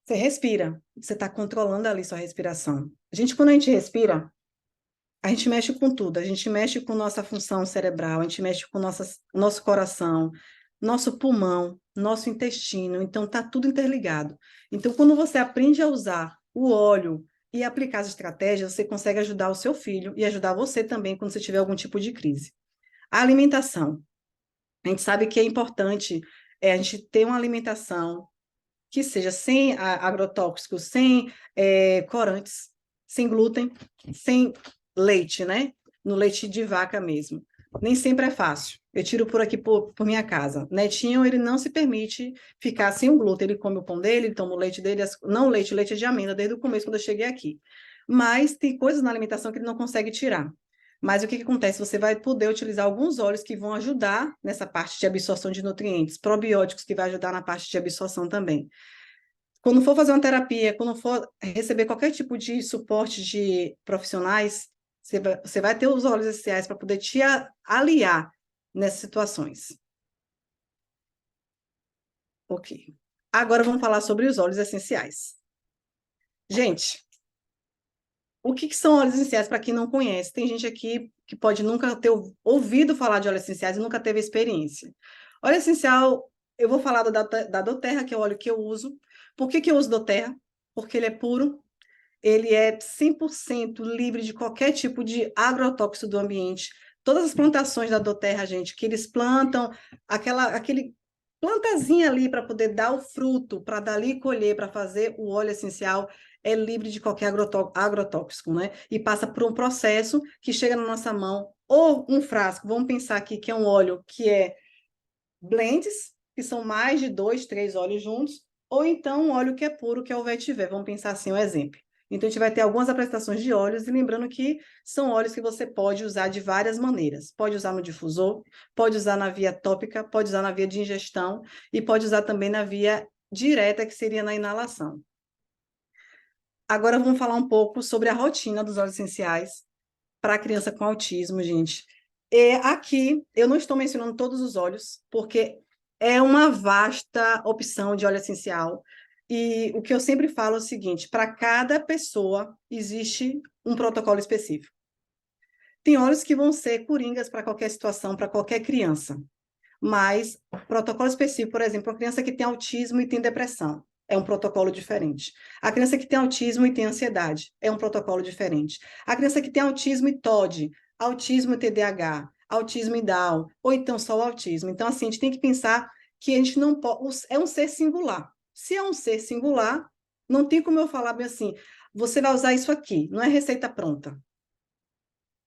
você respira. Você está controlando ali sua respiração. Quando a gente respira, a gente mexe com tudo. A gente mexe com nossa função cerebral, a gente mexe com nosso coração, nosso pulmão. nosso intestino, então está tudo interligado. Então, quando você aprende a usar o óleo e aplicar as estratégias, você consegue ajudar o seu filho e ajudar você também quando você tiver algum tipo de crise. A alimentação. A gente sabe que é importante a gente ter uma alimentação que seja sem agrotóxicos, sem corantes, sem glúten, sem leite, né? No leite de vaca mesmo. Nem sempre é fácil. Eu tiro por aqui por minha casa. Netinho, ele não se permite ficar sem o glúten. Ele come o pão dele, ele toma o leite dele, não leite é de amêndoa, desde o começo, quando eu cheguei aqui. Mas tem coisas na alimentação que ele não consegue tirar. Mas o que acontece? Você vai poder utilizar alguns óleos que vão ajudar nessa parte de absorção de nutrientes, probióticos que vai ajudar na parte de absorção também. Quando for fazer uma terapia, quando for receber qualquer tipo de suporte de profissionais, você vai ter os óleos essenciais para poder te aliar nessas situações. Ok. Agora vamos falar sobre os óleos essenciais. Gente, o que são óleos essenciais para quem não conhece? Tem gente aqui que pode nunca ter ouvido falar de óleos essenciais e nunca teve experiência. Óleo essencial, eu vou falar da doTERRA, que é o óleo que eu uso. Por que eu uso doTERRA? Porque ele é puro, ele é 100% livre de qualquer tipo de agrotóxico do ambiente. Todas as plantações da doTERRA, gente, que eles plantam, aquele plantazinha ali para poder dar o fruto, para dali colher, para fazer o óleo essencial, é livre de qualquer agrotóxico, né? E passa por um processo que chega na nossa mão, ou um frasco, vamos pensar aqui que é um óleo que é blends, que são mais de 2, 3 óleos juntos, ou então um óleo que é puro, que é o vetiver. Vamos pensar assim, um exemplo. Então, a gente vai ter algumas apresentações de óleos, e lembrando que são óleos que você pode usar de várias maneiras. Pode usar no difusor, pode usar na via tópica, pode usar na via de ingestão, e pode usar também na via direta, que seria na inalação. Agora, vamos falar um pouco sobre a rotina dos óleos essenciais para a criança com autismo, gente. Aqui, eu não estou mencionando todos os óleos, porque é uma vasta opção de óleo essencial. E o que eu sempre falo é o seguinte: para cada pessoa existe um protocolo específico. Tem óleos que vão ser coringas para qualquer situação, para qualquer criança. Mas protocolo específico, por exemplo, a criança que tem autismo e tem depressão, é um protocolo diferente. A criança que tem autismo e tem ansiedade, é um protocolo diferente. A criança que tem autismo e TOD, autismo e TDAH, autismo e Down, ou então só o autismo. Então, assim, a gente tem que pensar que a gente não pode... É um ser singular. Se é um ser singular, não tem como eu falar bem assim, você vai usar isso aqui, não é receita pronta.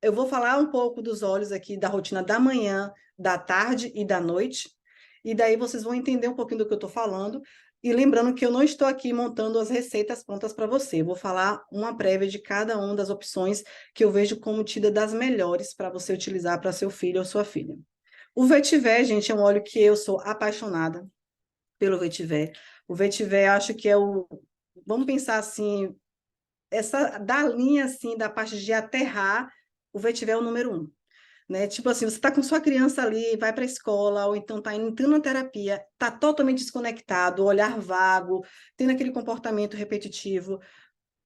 Eu vou falar um pouco dos óleos aqui, da rotina da manhã, da tarde e da noite, e daí vocês vão entender um pouquinho do que eu estou falando, e lembrando que eu não estou aqui montando as receitas prontas para você, eu vou falar uma prévia de cada uma das opções que eu vejo como tida das melhores para você utilizar para seu filho ou sua filha. O vetiver, gente, é um óleo que eu sou apaixonada pelo vetiver. O vetiver, acho que é vamos pensar assim, da linha assim, da parte de aterrar, o vetiver é o número 1. Né? Tipo assim, você está com sua criança ali, vai para a escola, ou então está entrando na terapia, está totalmente desconectado, olhar vago, tendo aquele comportamento repetitivo,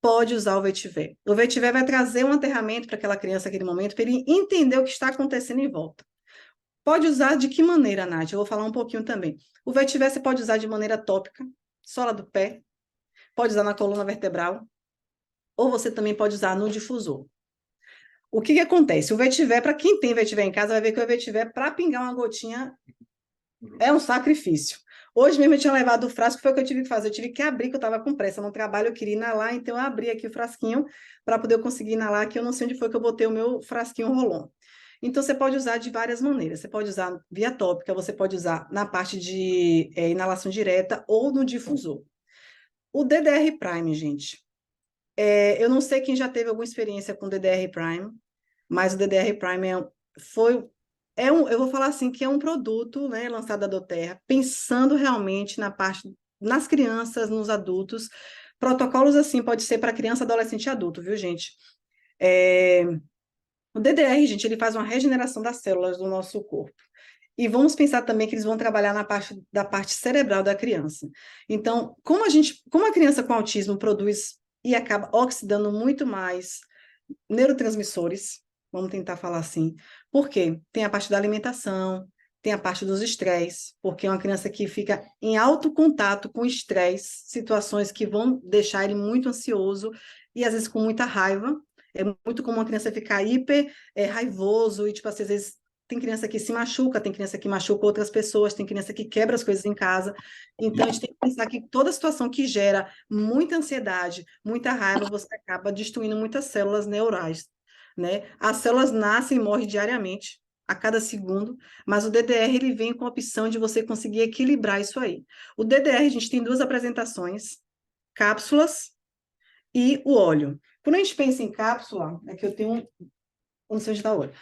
pode usar o vetiver. O vetiver vai trazer um aterramento para aquela criança naquele momento, para ele entender o que está acontecendo em volta. Pode usar de que maneira, Nath? Eu vou falar um pouquinho também. O vetiver você pode usar de maneira tópica, sola do pé, pode usar na coluna vertebral, ou você também pode usar no difusor. O que acontece? O vetiver, para quem tem vetiver em casa, vai ver que o vetiver, para pingar uma gotinha, é um sacrifício. Hoje mesmo eu tinha levado o frasco, foi o que eu tive que fazer. Eu tive que abrir, que eu estava com pressa no trabalho, eu queria inalar, então eu abri aqui o frasquinho para poder conseguir inalar, que eu não sei onde foi que eu botei o meu frasquinho rolon. Então, você pode usar de várias maneiras. Você pode usar via tópica, você pode usar na parte de inalação direta ou no difusor. O DDR Prime, gente. Eu não sei quem já teve alguma experiência com o DDR Prime, mas o DDR Prime eu vou falar assim, que é um produto, né, lançado da doTERRA, pensando realmente nas crianças, nos adultos. Protocolos assim, pode ser para criança, adolescente e adulto, viu, gente? O DDR, gente, ele faz uma regeneração das células do nosso corpo. E vamos pensar também que eles vão trabalhar da parte cerebral da criança. Então, como a criança com autismo produz e acaba oxidando muito mais neurotransmissores, vamos tentar falar assim, porque tem a parte da alimentação, tem a parte dos estresse, porque é uma criança que fica em alto contato com estresse, situações que vão deixar ele muito ansioso e às vezes com muita raiva. É muito comum a criança ficar hiper raivoso e, tipo, às vezes tem criança que se machuca, tem criança que machuca outras pessoas, tem criança que quebra as coisas em casa. Então, a gente tem que pensar que toda situação que gera muita ansiedade, muita raiva, você acaba destruindo muitas células neurais, né? As células nascem e morrem diariamente, a cada segundo, mas o DDR ele vem com a opção de você conseguir equilibrar isso aí. O DDR, a gente tem duas apresentações, cápsulas e o óleo. Quando a gente pensa em cápsula, é que eu tenho um sei onde está o óleo.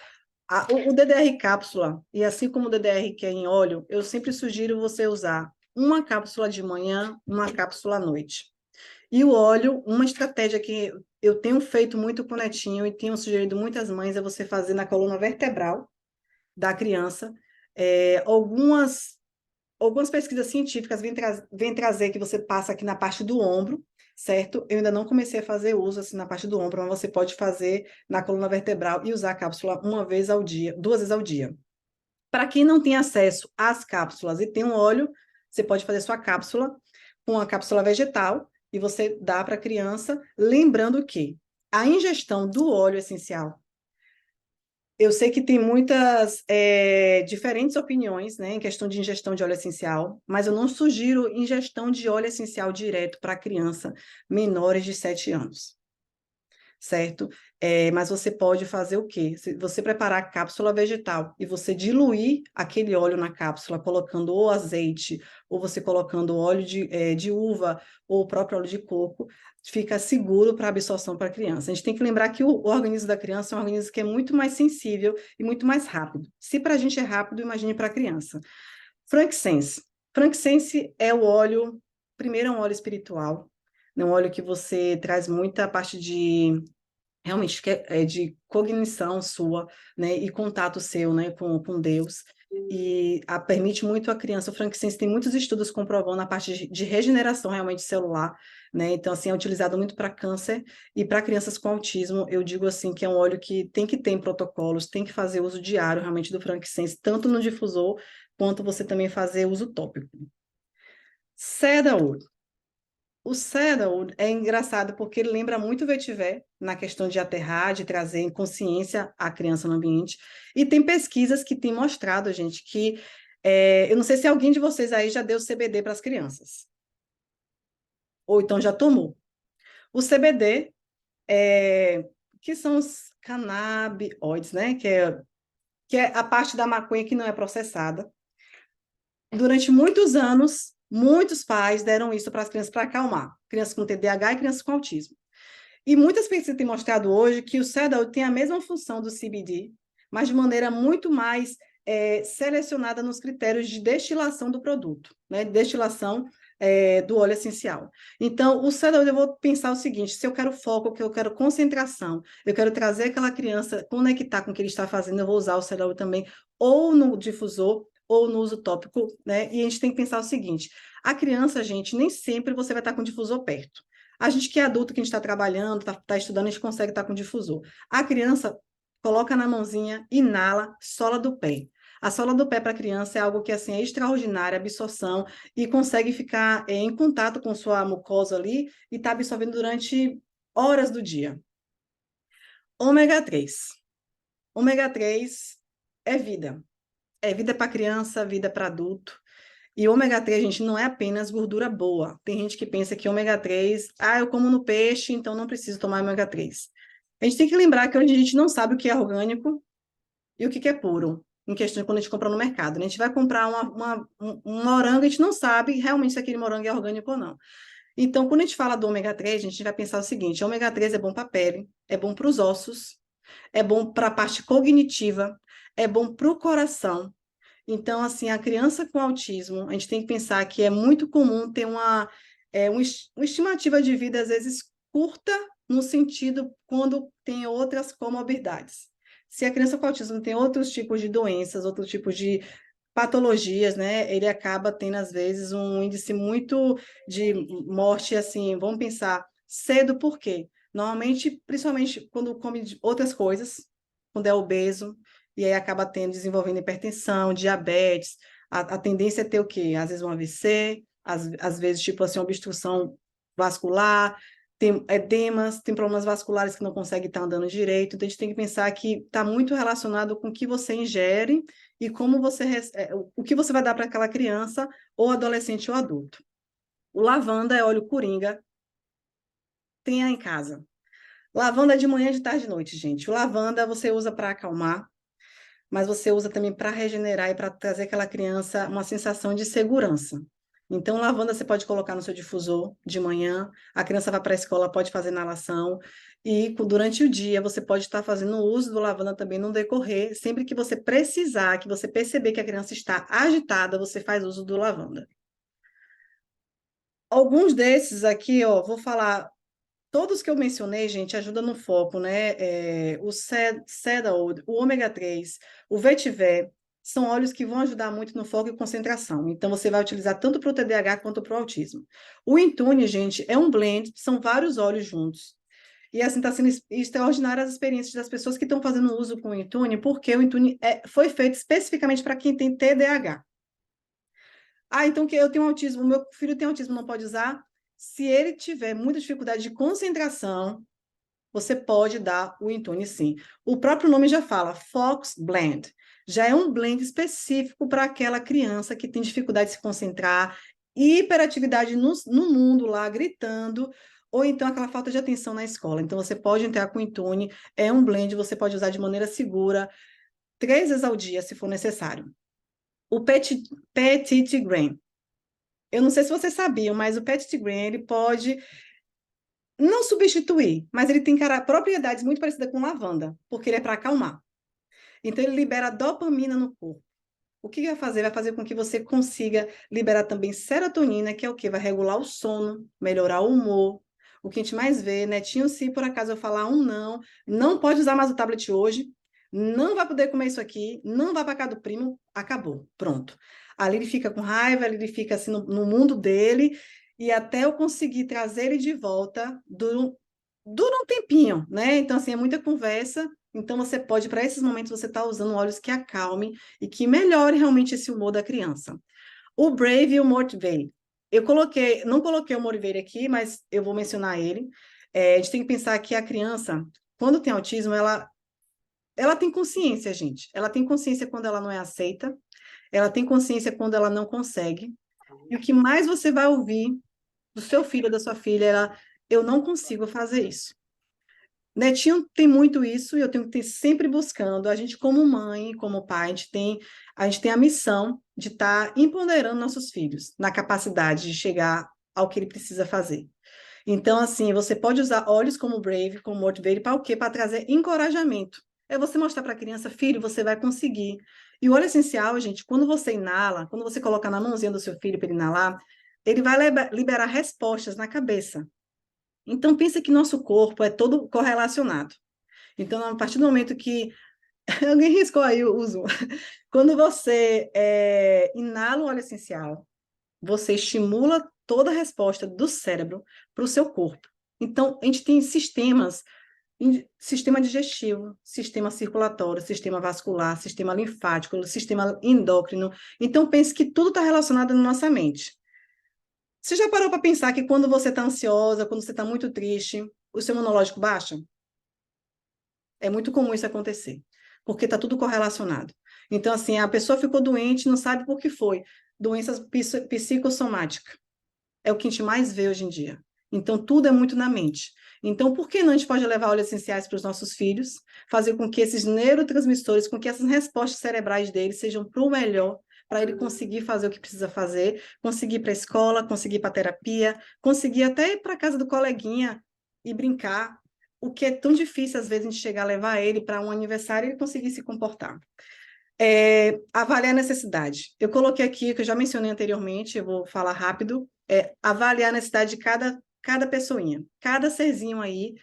O DDR cápsula, e assim como o DDR que é em óleo, eu sempre sugiro você usar uma cápsula de manhã, uma cápsula à noite. E o óleo, uma estratégia que eu tenho feito muito com o netinho e tenho sugerido muitas mães é você fazer na coluna vertebral da criança. Algumas pesquisas científicas vêm trazer que você passa aqui na parte do ombro, certo? Eu ainda não comecei a fazer uso assim na parte do ombro, mas você pode fazer na coluna vertebral e usar a cápsula uma vez ao dia, 2 vezes ao dia. Para quem não tem acesso às cápsulas e tem um óleo, você pode fazer sua cápsula com a cápsula vegetal e você dá para a criança, lembrando que a ingestão do óleo essencial, eu sei que tem muitas diferentes opiniões, né, em questão de ingestão de óleo essencial, mas eu não sugiro ingestão de óleo essencial direto para criança menores de 7 anos, certo? Mas você pode fazer o quê? Se você preparar a cápsula vegetal e você diluir aquele óleo na cápsula, colocando ou azeite, ou você colocando óleo de uva, ou o próprio óleo de coco, fica seguro para absorção para a criança. A gente tem que lembrar que o organismo da criança é um organismo que é muito mais sensível e muito mais rápido. Se para a gente é rápido, imagine para a criança. Frankincense. Frankincense é o óleo, primeiro é um óleo espiritual, é um óleo que você traz muita parte de realmente que é de cognição sua, né, e contato seu, né, com Deus, e permite muito a criança, o frankincense tem muitos estudos comprovando a parte de regeneração realmente celular, né, então assim, é utilizado muito para câncer e para crianças com autismo, eu digo assim, que é um óleo que tem que ter em protocolos, tem que fazer uso diário realmente do frankincense, tanto no difusor, quanto você também fazer uso tópico. Cedarwood. O cedarwood é engraçado porque ele lembra muito o vetiver na questão de aterrar, de trazer em consciência a criança no ambiente. E tem pesquisas que têm mostrado, gente, que eu não sei se alguém de vocês aí já deu CBD para as crianças, ou então já tomou. O CBD, que são os canabinoides, né? Que é a parte da maconha que não é processada. Durante muitos anos, muitos pais deram isso para as crianças para acalmar, crianças com TDAH e crianças com autismo. E muitas pesquisas têm mostrado hoje que o cedarwood tem a mesma função do CBD, mas de maneira muito mais selecionada nos critérios de destilação do produto, né? Destilação do óleo essencial. Então, o cedarwood, eu vou pensar o seguinte, se eu quero foco, que eu quero concentração, eu quero trazer aquela criança, conectar com o que ele está fazendo, eu vou usar o cedarwood também, ou no difusor, ou no uso tópico, né? E a gente tem que pensar o seguinte, a criança, gente, nem sempre você vai estar com o difusor perto. A gente que é adulto, que a gente está trabalhando, está estudando, a gente consegue estar com difusor. A criança coloca na mãozinha, inala, sola do pé. A sola do pé para a criança é algo que assim, é extraordinária, absorção, e consegue ficar em contato com sua mucosa ali e está absorvendo durante horas do dia. Ômega 3. Ômega 3 é vida. É vida para criança, vida para adulto. E ômega 3, gente, não é apenas gordura boa. Tem gente que pensa que ômega 3, eu como no peixe, então não preciso tomar ômega 3. A gente tem que lembrar que hoje a gente não sabe o que é orgânico e o que é puro, em questão de quando a gente compra no mercado, né? A gente vai comprar um morango, a gente não sabe realmente se aquele morango é orgânico ou não. Então, quando a gente fala do ômega 3, a gente vai pensar o seguinte, ômega 3 é bom para a pele, é bom para os ossos, é bom para a parte cognitiva, é bom para o coração. Então, assim, a criança com autismo, a gente tem que pensar que é muito comum ter uma estimativa de vida, às vezes, curta, no sentido quando tem outras comorbidades. Se a criança com autismo tem outros tipos de doenças, outros tipos de patologias, né, ele acaba tendo, às vezes, um índice muito de morte, assim, vamos pensar, cedo, por quê? Normalmente, principalmente quando come outras coisas, quando é obeso, e aí acaba desenvolvendo hipertensão, diabetes, a tendência é ter o quê? Às vezes um AVC, às vezes, tipo assim, obstrução vascular, tem edemas, tem problemas vasculares que não conseguem estar andando direito, então a gente tem que pensar que está muito relacionado com o que você ingere e como o que você vai dar para aquela criança, ou adolescente ou adulto. O lavanda é óleo coringa, tenha em casa. Lavanda é de manhã, de tarde e de noite, gente. O lavanda você usa para acalmar, mas você usa também para regenerar e para trazer aquela criança uma sensação de segurança. Então, lavanda você pode colocar no seu difusor de manhã, a criança vai para a escola, pode fazer inalação, e durante o dia você pode estar fazendo uso do lavanda também no decorrer, sempre que você precisar, que você perceber que a criança está agitada, você faz uso do lavanda. Alguns desses aqui, ó, vou falar. Todos que eu mencionei, gente, ajudam no foco, né? O Cedaud, o ômega 3, o vetiver, são óleos que vão ajudar muito no foco e concentração. Então, você vai utilizar tanto para o TDAH quanto para o autismo. O Intune, gente, é um blend, são vários óleos juntos. E, assim, está sendo extraordinária as experiências das pessoas que estão fazendo uso com o Intune, porque o Intune foi feito especificamente para quem tem TDAH. Ah, então que eu tenho autismo, meu filho tem autismo, não pode usar? Se ele tiver muita dificuldade de concentração, você pode dar o Intune sim. O próprio nome já fala, Fox Blend. Já é um blend específico para aquela criança que tem dificuldade de se concentrar, hiperatividade no mundo lá, gritando, ou então aquela falta de atenção na escola. Então, você pode entrar com o Intune, é um blend, você pode usar de maneira segura, 3 vezes ao dia, se for necessário. O Petit Grain. Eu não sei se vocês sabiam, mas o Petit Grain, ele pode não substituir, mas ele tem propriedades muito parecidas com lavanda, porque ele é para acalmar. Então, ele libera dopamina no corpo. O que vai fazer? Vai fazer com que você consiga liberar também serotonina, que é o que? Vai regular o sono, melhorar o humor. O que a gente mais vê, Netinho, se por acaso eu falar um não pode usar mais o tablet hoje, não vai poder comer isso aqui, não vai para casa do primo, acabou, pronto. Ali ele fica com raiva, ali ele fica assim no mundo dele, e até eu conseguir trazer ele de volta, dura um tempinho, né? Então, assim, é muita conversa. Então, você pode, para esses momentos, você está usando óleos que acalmem e que melhore realmente esse humor da criança. O Brave e o Motivate. Não coloquei o Motivate aqui, mas eu vou mencionar ele. A gente tem que pensar que a criança, quando tem autismo, ela tem consciência, gente. Ela tem consciência quando ela não é aceita, ela tem consciência quando ela não consegue. E o que mais você vai ouvir do seu filho ou da sua filha é: eu não consigo fazer isso. Netinho tem muito isso e eu tenho que ter sempre buscando. A gente, como mãe, como pai, a gente tem a missão de estar empoderando nossos filhos na capacidade de chegar ao que ele precisa fazer. Então, assim, você pode usar óleos como o Brave, como o Motivate, para o quê? Para trazer encorajamento. É você mostrar para a criança, filho, você vai conseguir. E o óleo essencial, gente, quando você inala, quando você coloca na mãozinha do seu filho para ele inalar, ele vai liberar respostas na cabeça. Então, pensa que nosso corpo é todo correlacionado. Então, a partir do momento que alguém riscou aí o zoom. Quando você inala o óleo essencial, você estimula toda a resposta do cérebro para o seu corpo. Então, a gente tem sistema digestivo, sistema circulatório, sistema vascular, sistema linfático, sistema endócrino. Então, pense que tudo está relacionado na nossa mente. Você já parou para pensar que quando você está ansiosa, quando você está muito triste, o seu imunológico baixa? É muito comum isso acontecer, porque está tudo correlacionado. Então, assim, a pessoa ficou doente, não sabe por que foi. Doenças psicossomáticas. É o que a gente mais vê hoje em dia. Então, tudo é muito na mente. Então, por que não a gente pode levar óleos essenciais para os nossos filhos, fazer com que esses neurotransmissores, com que essas respostas cerebrais deles sejam para o melhor, para ele conseguir fazer o que precisa fazer, conseguir ir para a escola, conseguir ir para a terapia, conseguir até ir para a casa do coleguinha e brincar, o que é tão difícil, às vezes, a gente chegar a levar ele para um aniversário e ele conseguir se comportar. Avaliar a necessidade. Eu coloquei aqui, que eu já mencionei anteriormente, eu vou falar rápido, avaliar a necessidade de cada pessoinha, cada serzinho aí,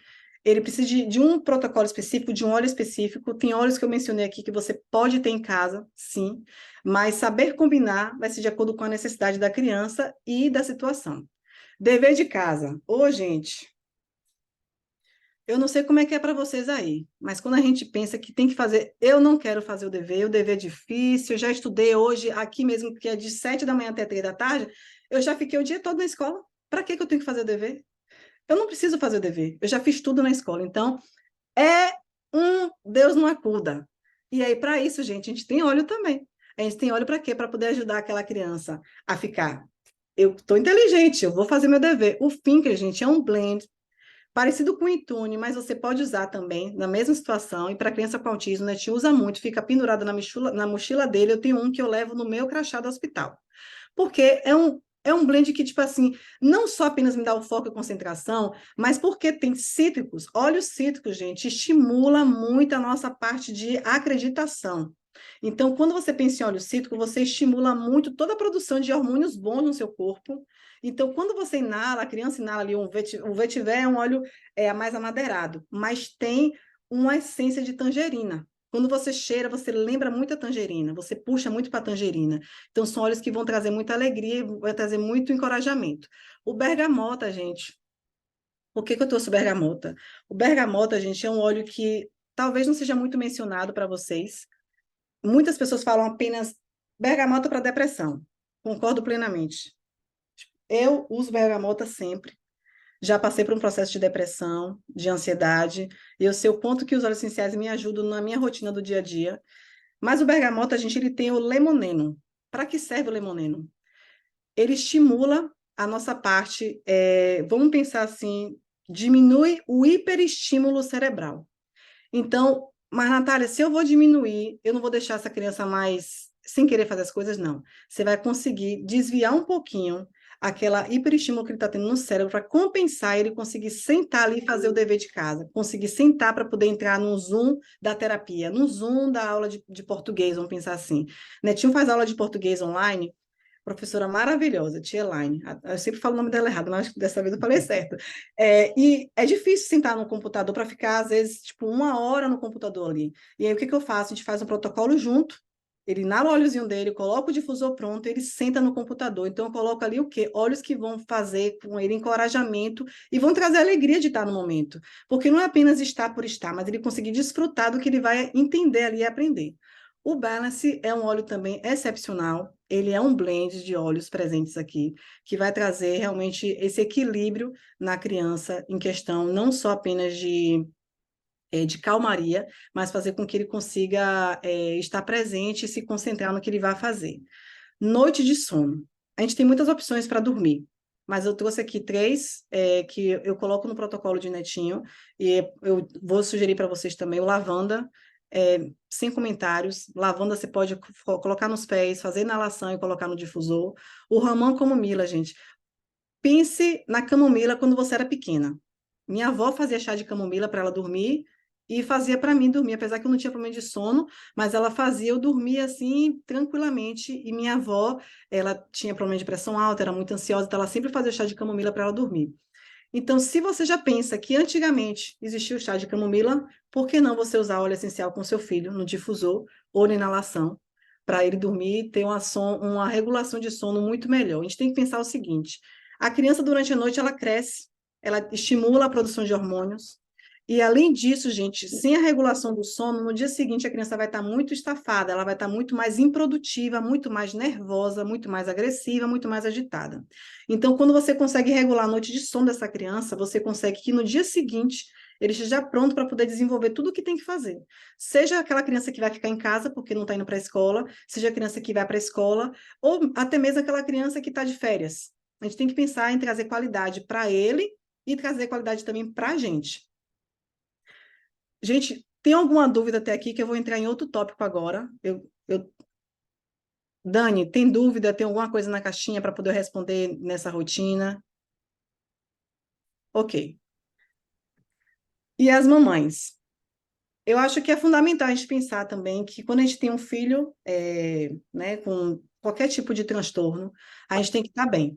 ele precisa de um protocolo específico, de um óleo específico. Tem óleos que eu mencionei aqui que você pode ter em casa, sim, mas saber combinar vai ser de acordo com a necessidade da criança e da situação. Dever de casa. Ô, gente, Eu não sei como é que é para vocês aí, mas quando a gente pensa que tem que fazer, eu não quero fazer o dever é difícil, eu já estudei hoje, aqui mesmo, que é de 7 da manhã até 3 da tarde, eu já fiquei o dia todo na escola. Para que eu tenho que fazer o dever? Eu não preciso fazer o dever, eu já fiz tudo na escola. Então, é um Deus não acuda. E aí, para isso, gente, a gente tem olho também. A gente tem olho para quê? Para poder ajudar aquela criança a ficar. Eu estou inteligente, eu vou fazer meu dever. O Finker, gente, é um blend parecido com o Intune, mas você pode usar também na mesma situação. E para criança com autismo, né, te usa muito, fica pendurado na mochila dele. Eu tenho um que eu levo no meu crachá do hospital. Porque é um blend que, tipo assim, não só apenas me dá o foco e concentração, mas porque tem cítricos. Óleos cítricos, gente, estimula muito a nossa parte de acreditação. Então, quando você pensa em óleo cítrico, você estimula muito toda a produção de hormônios bons no seu corpo. Então, quando você inala, a criança inala ali o vetiver é um óleo mais amadeirado, mas tem uma essência de tangerina. Quando você cheira, você lembra muito a tangerina, você puxa muito para a tangerina. Então, são óleos que vão trazer muita alegria e vai trazer muito encorajamento. O bergamota, gente, por que eu trouxe o bergamota? O bergamota, gente, é um óleo que talvez não seja muito mencionado para vocês. Muitas pessoas falam apenas bergamota para depressão. Concordo plenamente. Eu uso bergamota sempre. Já passei por um processo de depressão, de ansiedade, e eu sei o quanto que os óleos essenciais me ajudam na minha rotina do dia a dia. Mas o bergamota, gente, ele tem o lemoneno. Para que serve o lemoneno? Ele estimula a nossa parte, vamos pensar assim, diminui o hiperestímulo cerebral. Então, mas Natália, se eu vou diminuir, eu não vou deixar essa criança mais sem querer fazer as coisas, não. Você vai conseguir desviar um pouquinho aquela hiperestímulo que ele está tendo no cérebro para compensar ele conseguir sentar ali e fazer o dever de casa, conseguir sentar para poder entrar no Zoom da terapia, no Zoom da aula de português, vamos pensar assim. Netinho faz aula de português online, professora maravilhosa, Tia Elaine. Eu sempre falo o nome dela errado, mas acho que dessa vez eu falei certo. E é difícil sentar no computador para ficar, às vezes, tipo, 1 hora no computador ali. E aí, o que eu faço? A gente faz um protocolo junto, ele inala o óleozinho dele, coloca o difusor pronto, ele senta no computador. Então, eu coloco ali o quê? Óleos que vão fazer com ele encorajamento e vão trazer alegria de estar no momento. Porque não é apenas estar por estar, mas ele conseguir desfrutar do que ele vai entender ali e aprender. O Balance é um óleo também excepcional. Ele é um blend de óleos presentes aqui, que vai trazer realmente esse equilíbrio na criança em questão, não só apenas de calmaria, mas fazer com que ele consiga estar presente e se concentrar no que ele vai fazer. Noite de sono. A gente tem muitas opções para dormir, mas eu trouxe aqui 3 que eu coloco no protocolo de Netinho, e eu vou sugerir para vocês também o lavanda, sem comentários. Lavanda você pode colocar nos pés, fazer inalação e colocar no difusor. O ramão camomila, gente. Pense na camomila quando você era pequena. Minha avó fazia chá de camomila para ela dormir e fazia para mim dormir, apesar que eu não tinha problema de sono, mas ela fazia eu dormir assim tranquilamente. E minha avó, ela tinha problema de pressão alta, era muito ansiosa, então ela sempre fazia chá de camomila para ela dormir. Então, se você já pensa que antigamente existia o chá de camomila, por que não você usar óleo essencial com seu filho no difusor ou na inalação, para ele dormir e ter uma regulação de sono muito melhor? A gente tem que pensar o seguinte: a criança durante a noite ela cresce, ela estimula a produção de hormônios, e além disso, gente, sem a regulação do sono, no dia seguinte a criança vai estar muito estafada, ela vai estar muito mais improdutiva, muito mais nervosa, muito mais agressiva, muito mais agitada. Então, quando você consegue regular a noite de sono dessa criança, você consegue que no dia seguinte ele esteja pronto para poder desenvolver tudo o que tem que fazer. Seja aquela criança que vai ficar em casa porque não está indo para a escola, seja a criança que vai para a escola, ou até mesmo aquela criança que está de férias. A gente tem que pensar em trazer qualidade para ele e trazer qualidade também para a gente. Gente, tem alguma dúvida até aqui que eu vou entrar em outro tópico agora? Dani, tem dúvida? Tem alguma coisa na caixinha para poder responder nessa rotina? Ok. E as mamães? Eu acho que é fundamental a gente pensar também que quando a gente tem um filho, né, com qualquer tipo de transtorno, a gente tem que estar bem.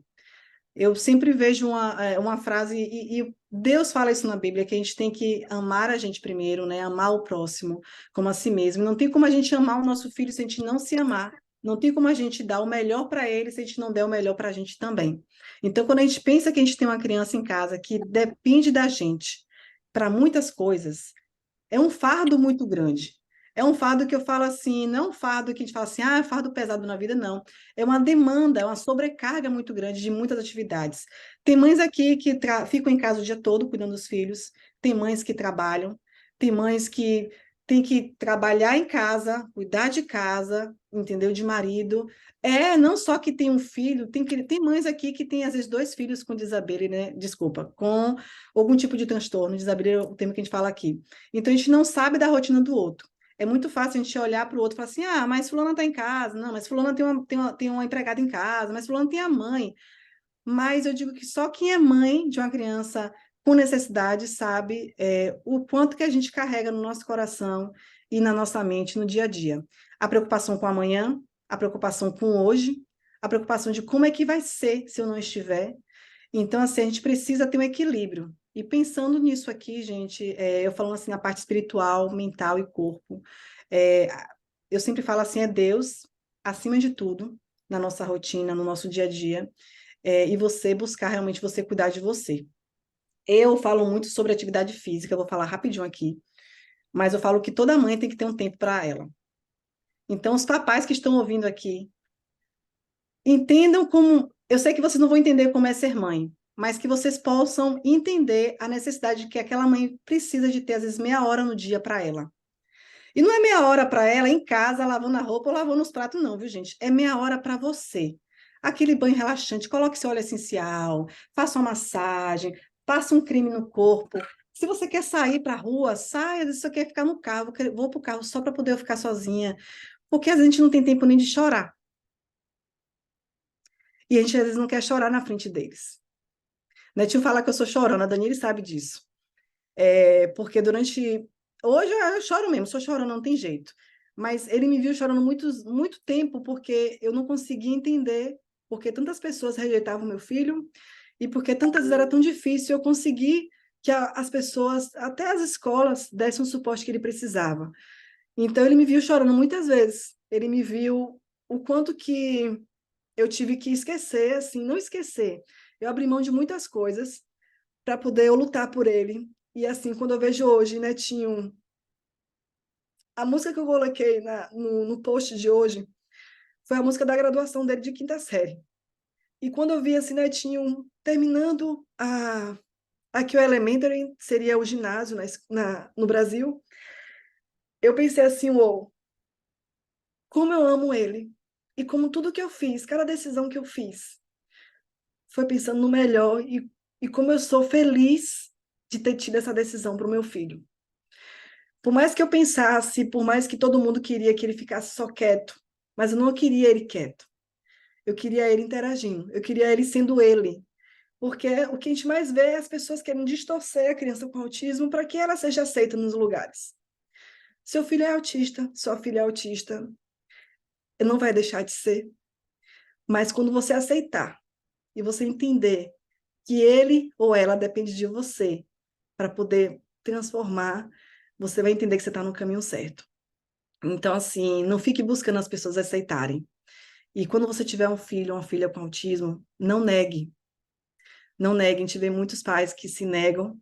Eu sempre vejo uma frase, e Deus fala isso na Bíblia, que a gente tem que amar a gente primeiro, né? Amar o próximo como a si mesmo. Não tem como a gente amar o nosso filho se a gente não se amar. Não tem como a gente dar o melhor para ele se a gente não der o melhor para a gente também. Então, quando a gente pensa que a gente tem uma criança em casa que depende da gente, para muitas coisas, é um fardo muito grande. É um fardo que eu falo assim, não é um fardo que a gente fala assim, é fardo pesado na vida, não. É uma demanda, é uma sobrecarga muito grande de muitas atividades. Tem mães aqui que ficam em casa o dia todo cuidando dos filhos, tem mães que trabalham, tem mães que têm que trabalhar em casa, cuidar de casa, entendeu? De marido. Não só que tem um filho, tem mães aqui que têm, às vezes, dois filhos com disability, né? Desculpa, com algum tipo de transtorno, disability é o termo que a gente fala aqui. Então, a gente não sabe da rotina do outro. É muito fácil a gente olhar para o outro e falar assim, mas fulana está em casa, não, mas fulana tem uma empregada em casa, mas fulana tem a mãe. Mas eu digo que só quem é mãe de uma criança com necessidade sabe o quanto que a gente carrega no nosso coração e na nossa mente no dia a dia. A preocupação com amanhã, a preocupação com hoje, a preocupação de como é que vai ser se eu não estiver. Então, assim, a gente precisa ter um equilíbrio. E pensando nisso aqui, gente, eu falando assim na parte espiritual, mental e corpo, é, eu sempre falo assim, é Deus acima de tudo, na nossa rotina, no nosso dia a dia, e você buscar realmente você cuidar de você. Eu falo muito sobre atividade física, eu vou falar rapidinho aqui, mas eu falo que toda mãe tem que ter um tempo para ela. Então, os papais que estão ouvindo aqui, entendam como. Eu sei que vocês não vão entender como é ser mãe, mas que vocês possam entender a necessidade que aquela mãe precisa de ter, às vezes, meia hora no dia para ela. E não é meia hora para ela em casa, lavando a roupa ou lavando os pratos, não, viu, gente? É meia hora para você. Aquele banho relaxante, coloque seu óleo essencial, faça uma massagem, passe um creme no corpo. Se você quer sair para a rua, saia. Se você quer ficar no carro, vou para o carro só para poder eu ficar sozinha. Porque às vezes a gente não tem tempo nem de chorar. E a gente às vezes não quer chorar na frente deles. Netinho fala que eu sou chorona, a Daniele sabe disso. Porque durante. Hoje eu choro mesmo, sou chorona, não tem jeito. Mas ele me viu chorando muito tempo porque eu não conseguia entender porque tantas pessoas rejeitavam meu filho e porque tantas vezes era tão difícil eu conseguir que as pessoas, até as escolas, dessem o suporte que ele precisava. Então ele me viu chorando muitas vezes. Ele me viu o quanto que eu tive que esquecer, assim, não esquecer. Eu abri mão de muitas coisas para poder eu lutar por ele. E assim, quando eu vejo hoje, Netinho, a música que eu coloquei no post de hoje foi a música da graduação dele de quinta série. E quando eu vi esse Netinho terminando aqui o Elementary, seria o ginásio no Brasil, eu pensei assim, uou, como eu amo ele. E como tudo que eu fiz, cada decisão que eu fiz, foi pensando no melhor e como eu sou feliz de ter tido essa decisão para o meu filho. Por mais que eu pensasse, por mais que todo mundo queria que ele ficasse só quieto, mas eu não queria ele quieto. Eu queria ele interagindo, eu queria ele sendo ele. Porque o que a gente mais vê é as pessoas querendo distorcer a criança com autismo para que ela seja aceita nos lugares. Seu filho é autista, sua filha é autista, não vai deixar de ser. Mas quando você aceitar e você entender que ele ou ela depende de você para poder transformar, você vai entender que você está no caminho certo. Então, assim, não fique buscando as pessoas aceitarem. E quando você tiver um filho ou uma filha com autismo, não negue. Não negue. A gente vê muitos pais que se negam,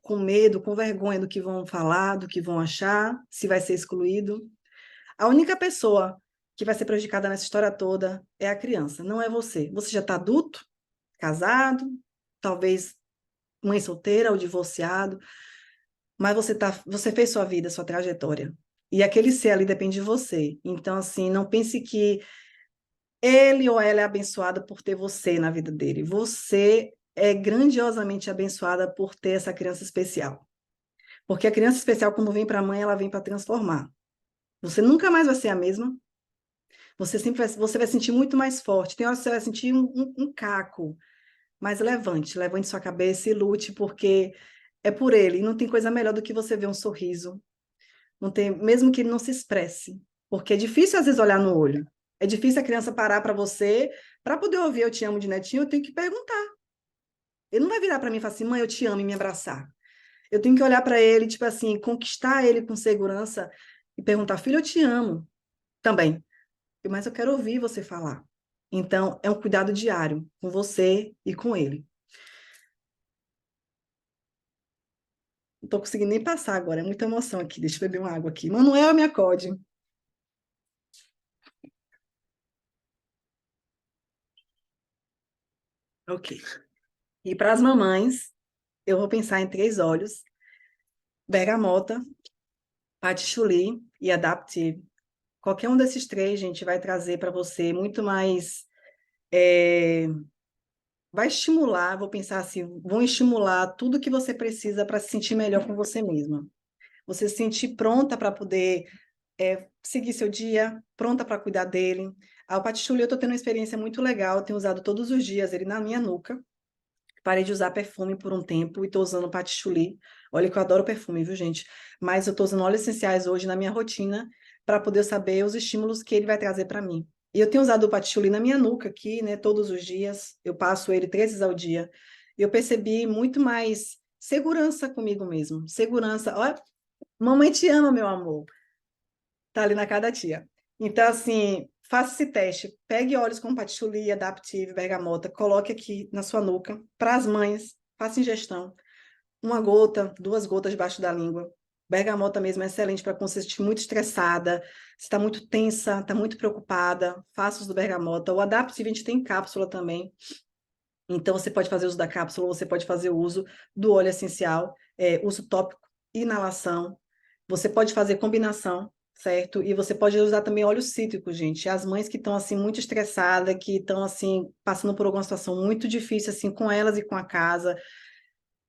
com medo, com vergonha do que vão falar, do que vão achar, se vai ser excluído. A única pessoa que vai ser prejudicada nessa história toda é a criança, não é você. Você já está adulto, casado, talvez mãe solteira ou divorciado, mas você fez sua vida, sua trajetória. E aquele ser ali depende de você. Então, assim, não pense que ele ou ela é abençoada por ter você na vida dele. Você é grandiosamente abençoada por ter essa criança especial. Porque a criança especial, quando vem para a mãe, ela vem para transformar. Você nunca mais vai ser a mesma. Você vai sentir muito mais forte. Tem horas que você vai sentir um caco. Mas levante sua cabeça e lute, porque é por ele. E não tem coisa melhor do que você ver um sorriso. Não tem, mesmo que ele não se expresse. Porque é difícil, às vezes, olhar no olho. É difícil a criança parar para você. Para poder ouvir eu te amo de Netinho, eu tenho que perguntar. Ele não vai virar para mim e falar assim, mãe, eu te amo e me abraçar. Eu tenho que olhar para ele, tipo assim, conquistar ele com segurança e perguntar, filho, eu te amo também. Mas eu quero ouvir você falar. Então, é um cuidado diário com você e com ele. Não tô conseguindo nem passar agora, é muita emoção aqui. Deixa eu beber uma água aqui. Manuel, me acode. Ok. E para as mamães, eu vou pensar em 3 óleos: bergamota, patchouli e adaptive. Qualquer um desses 3, gente, vai trazer para você muito mais. Vai estimular, vou pensar assim, vão estimular tudo que você precisa para se sentir melhor com você mesma. Você se sentir pronta para poder seguir seu dia, pronta para cuidar dele. O patchouli eu estou tendo uma experiência muito legal, eu tenho usado todos os dias ele na minha nuca. Parei de usar perfume por um tempo e estou usando patchouli. Olha que eu adoro perfume, viu, gente? Mas eu estou usando óleos essenciais hoje na minha rotina para poder saber os estímulos que ele vai trazer para mim. E eu tenho usado o patchouli na minha nuca aqui, né, todos os dias. Eu passo ele 3 vezes ao dia. E eu percebi muito mais segurança comigo mesmo. Segurança. Olha, mamãe te ama, meu amor. Tá ali na cada tia. Então, assim, faça esse teste. Pegue óleos com patchouli, adaptive, bergamota, coloque aqui na sua nuca. Para as mães, faça ingestão. 1 gota, 2 gotas debaixo da língua. Bergamota mesmo é excelente para quando você se sentir muito estressada, se está muito tensa, está muito preocupada, faça uso do bergamota. O adaptive a gente tem cápsula também. Então, você pode fazer uso da cápsula, você pode fazer o uso do óleo essencial, uso tópico, inalação. Você pode fazer combinação, certo? E você pode usar também óleo cítrico, gente. As mães que estão, assim, muito estressadas, que estão, assim, passando por alguma situação muito difícil, assim, com elas e com a casa,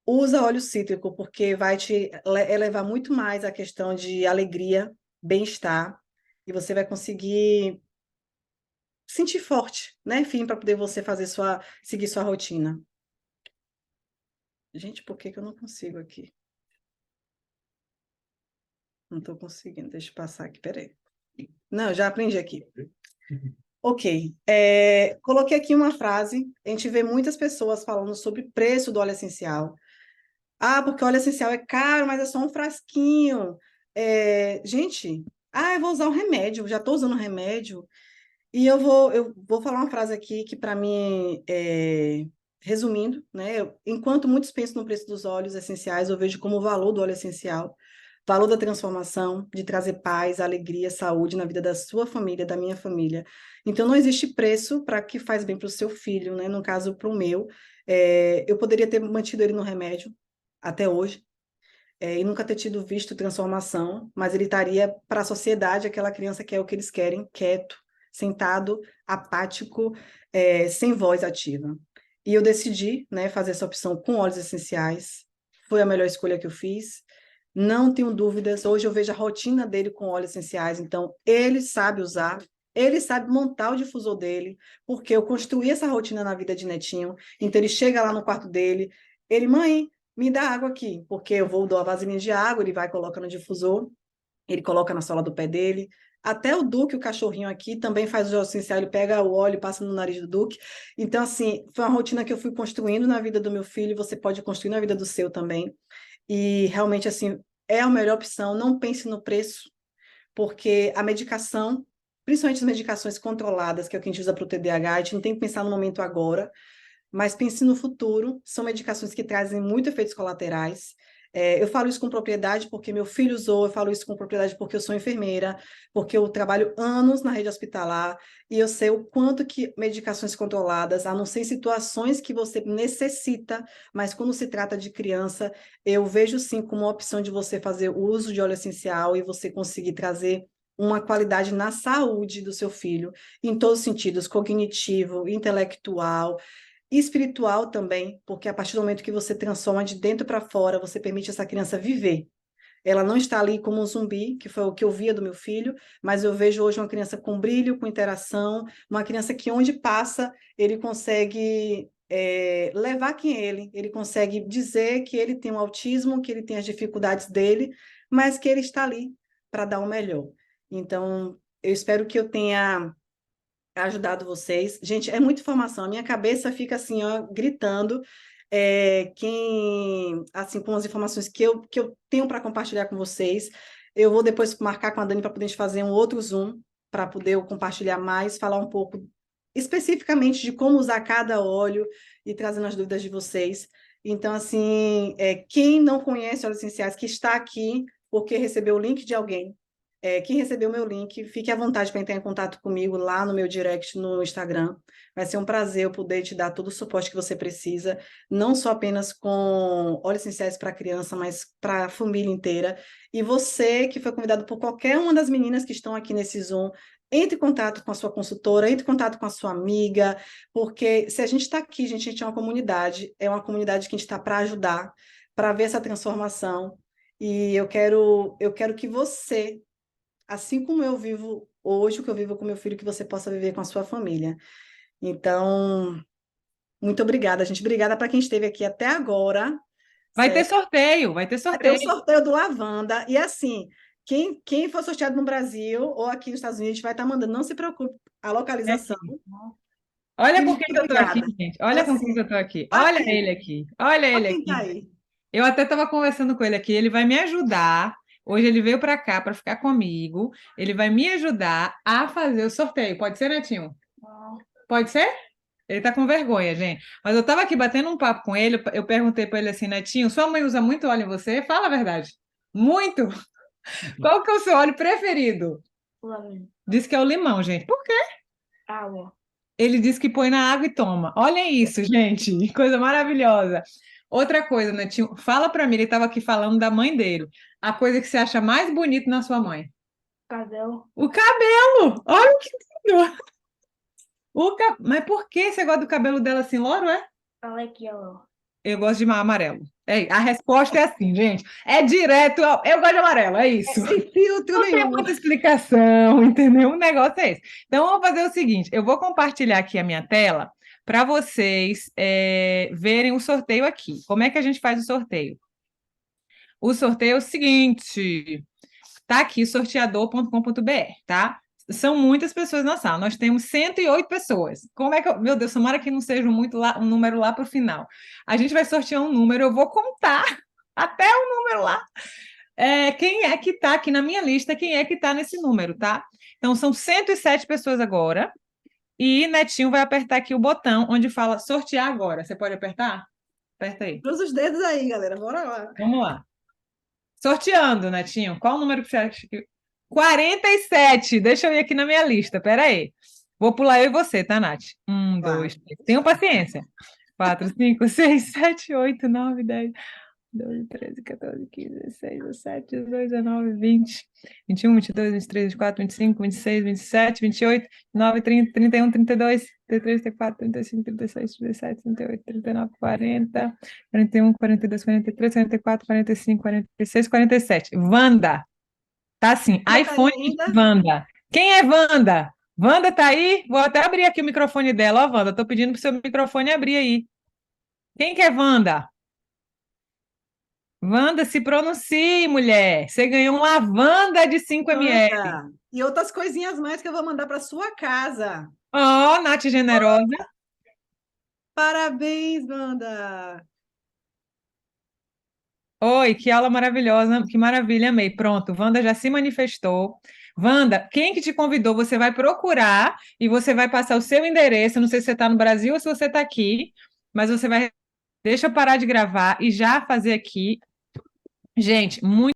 usa óleo cítrico, porque vai te elevar muito mais a questão de alegria, bem-estar, e você vai conseguir sentir forte, né, enfim, para poder você seguir sua rotina. Gente, por que que eu não consigo aqui? Não estou conseguindo, deixa eu passar aqui, peraí. Não, já aprendi aqui. Ok, coloquei aqui uma frase, a gente vê muitas pessoas falando sobre preço do óleo essencial. Ah, porque o óleo essencial é caro, mas é só um frasquinho. Gente, eu vou usar um remédio, já estou usando um remédio, e eu vou falar uma frase aqui que, para mim, resumindo, né? Enquanto muitos pensam no preço dos óleos essenciais, eu vejo como o valor do óleo essencial, valor da transformação, de trazer paz, alegria, saúde na vida da sua família, da minha família. Então, não existe preço para que faz bem para o seu filho, né? No caso, para o meu. Eu poderia ter mantido ele no remédio até hoje, e nunca ter tido visto transformação, mas ele estaria para a sociedade aquela criança que é o que eles querem, quieto, sentado, apático, sem voz ativa. E eu decidi, né, fazer essa opção com óleos essenciais. Foi a melhor escolha que eu fiz. Não tenho dúvidas. Hoje eu vejo a rotina dele com óleos essenciais, então ele sabe usar. Ele sabe montar o difusor dele, porque eu construí essa rotina na vida de Netinho. Então ele chega lá no quarto dele, mãe, me dá água aqui, porque eu vou dar uma vasilhinha de água, ele vai, coloca no difusor, ele coloca na sola do pé dele. Até o Duque, o cachorrinho aqui, também faz o óleo essencial, ele pega o óleo e passa no nariz do Duque. Então, assim, foi uma rotina que eu fui construindo na vida do meu filho, e você pode construir na vida do seu também. E realmente, assim, é a melhor opção. Não pense no preço, porque a medicação, principalmente as medicações controladas, que é o que a gente usa para o TDAH, a gente não tem que pensar no momento agora, mas pense no futuro. São medicações que trazem muitos efeitos colaterais. Eu falo isso com propriedade porque meu filho usou, eu falo isso com propriedade porque eu sou enfermeira, porque eu trabalho anos na rede hospitalar e eu sei o quanto que medicações controladas, a não ser em situações que você necessita, mas quando se trata de criança, eu vejo sim como uma opção de você fazer o uso de óleo essencial e você conseguir trazer uma qualidade na saúde do seu filho, em todos os sentidos, cognitivo, intelectual, e espiritual também, porque a partir do momento que você transforma de dentro para fora, você permite essa criança viver. Ela não está ali como um zumbi, que foi o que eu via do meu filho, mas eu vejo hoje uma criança com brilho, com interação, uma criança que onde passa, ele consegue levar quem é ele consegue dizer que ele tem um autismo, que ele tem as dificuldades dele, mas que ele está ali para dar o melhor. Então, eu espero que eu tenha ajudado vocês. Gente, é muita informação. A minha cabeça fica assim, ó, gritando. Assim, com as informações que eu tenho para compartilhar com vocês. Eu vou depois marcar com a Dani para poder fazer um outro Zoom, para poder eu compartilhar mais, falar um pouco especificamente de como usar cada óleo e trazendo as dúvidas de vocês. Então, assim, quem não conhece óleos essenciais, que está aqui porque recebeu o link de alguém, quem recebeu meu link, fique à vontade para entrar em contato comigo lá no meu direct no Instagram. Vai ser um prazer eu poder te dar todo o suporte que você precisa, não só apenas com óleos essenciais para criança, mas para a família inteira. E você que foi convidado por qualquer uma das meninas que estão aqui nesse Zoom, entre em contato com a sua consultora, entre em contato com a sua amiga, porque se a gente está aqui, gente, a gente é uma comunidade que a gente está para ajudar, para ver essa transformação. E eu quero que você, assim como eu vivo hoje, o que eu vivo com meu filho, que você possa viver com a sua família. Então, muito obrigada, gente. Obrigada para quem esteve aqui até agora. Vai ter Certo? sorteio, vai ter Vai ter o sorteio. sorteio do Lavanda. E assim, quem for sorteado no Brasil ou aqui nos Estados Unidos, a gente vai estar mandando, não se preocupe, a localização. Olha E com muito quem que eu tô aqui, obrigada. gente. E Olha com quem assim, que eu tô aqui. Olha aqui, ele aqui. Olha olha ele quem está aqui. aí. Eu até estava conversando com ele aqui. Ele vai me ajudar. Hoje ele veio para cá para ficar comigo. Ele vai me ajudar a fazer o sorteio. Pode ser, Netinho? Pode ser? Ele tá com vergonha, gente. Mas eu estava aqui batendo um papo com ele. Eu perguntei para ele assim, Netinho, sua mãe usa muito óleo em você? Fala a verdade. Muito? Qual que é o seu óleo preferido? Diz que é o limão, gente. Por quê? Água. Ele diz que põe na água e toma. Olha isso, gente. Coisa maravilhosa. Outra coisa, Netinho, fala para mim, ele estava aqui falando da mãe dele. A coisa que você acha mais bonita na sua mãe? Cabelo. O cabelo! Olha que lindo! Mas por que você gosta do cabelo dela assim, louro, é? I like yellow. Eu gosto de amarelo. A resposta é assim, gente. É direto. Eu gosto de amarelo, é isso. Sem filtro Não tem nenhum. muita explicação, entendeu? O negócio é esse. Então, vamos fazer o seguinte: eu vou compartilhar aqui a minha tela para vocês verem o sorteio aqui. Como é que a gente faz o sorteio? O sorteio é o seguinte: tá aqui sorteador.com.br, tá? São muitas pessoas na sala. Nós temos 108 pessoas. Como é que eu... Meu Deus, tomara que não seja um número lá para o final. A gente vai sortear um número, eu vou contar até o número lá. Quem é que está aqui na minha lista, quem é que está nesse número, tá? Então, são 107 pessoas agora, e Netinho vai apertar aqui o botão onde fala sortear agora. Você pode apertar? Aperta aí. Cruza os dedos aí, galera. Bora lá. Vamos lá. Sorteando, Netinho. Qual o número que você acha que... 47! Deixa eu ir aqui na minha lista, peraí. Vou pular eu e você, tá, Nath? Vai. 2, 3. Tenham paciência. 4, 5, 6, 7, 8, 9, 10... 12, 13, 14, 15, 16, 17, 18, 19, 20, 21, 22, 23, 24, 25, 26, 27, 28, 29, 30, 31, 32, 33, 34, 35, 36, 37, 38, 39, 40, 41, 42, 43, 44, 45, 46, 47. Wanda. Tá assim, Ainda tá aí iPhone ainda? Wanda. Quem é Wanda? Wanda tá aí? Vou até abrir aqui o microfone dela. Ó, Wanda, tô pedindo pro seu microfone abrir aí. Quem que é Wanda? Wanda, se pronuncie, mulher. Você ganhou uma lavanda de 5 ml. Manda. E outras coisinhas mais que eu vou mandar para sua casa. Ó, Nath generosa. Parabéns, Wanda. Oi, que aula maravilhosa, que maravilha, amei. Pronto, Wanda já se manifestou. Wanda, quem que te convidou? Você vai procurar e você vai passar o seu endereço. Não sei se você está no Brasil ou se você está aqui, mas você vai. Deixa eu parar de gravar e já fazer aqui. Gente, muito.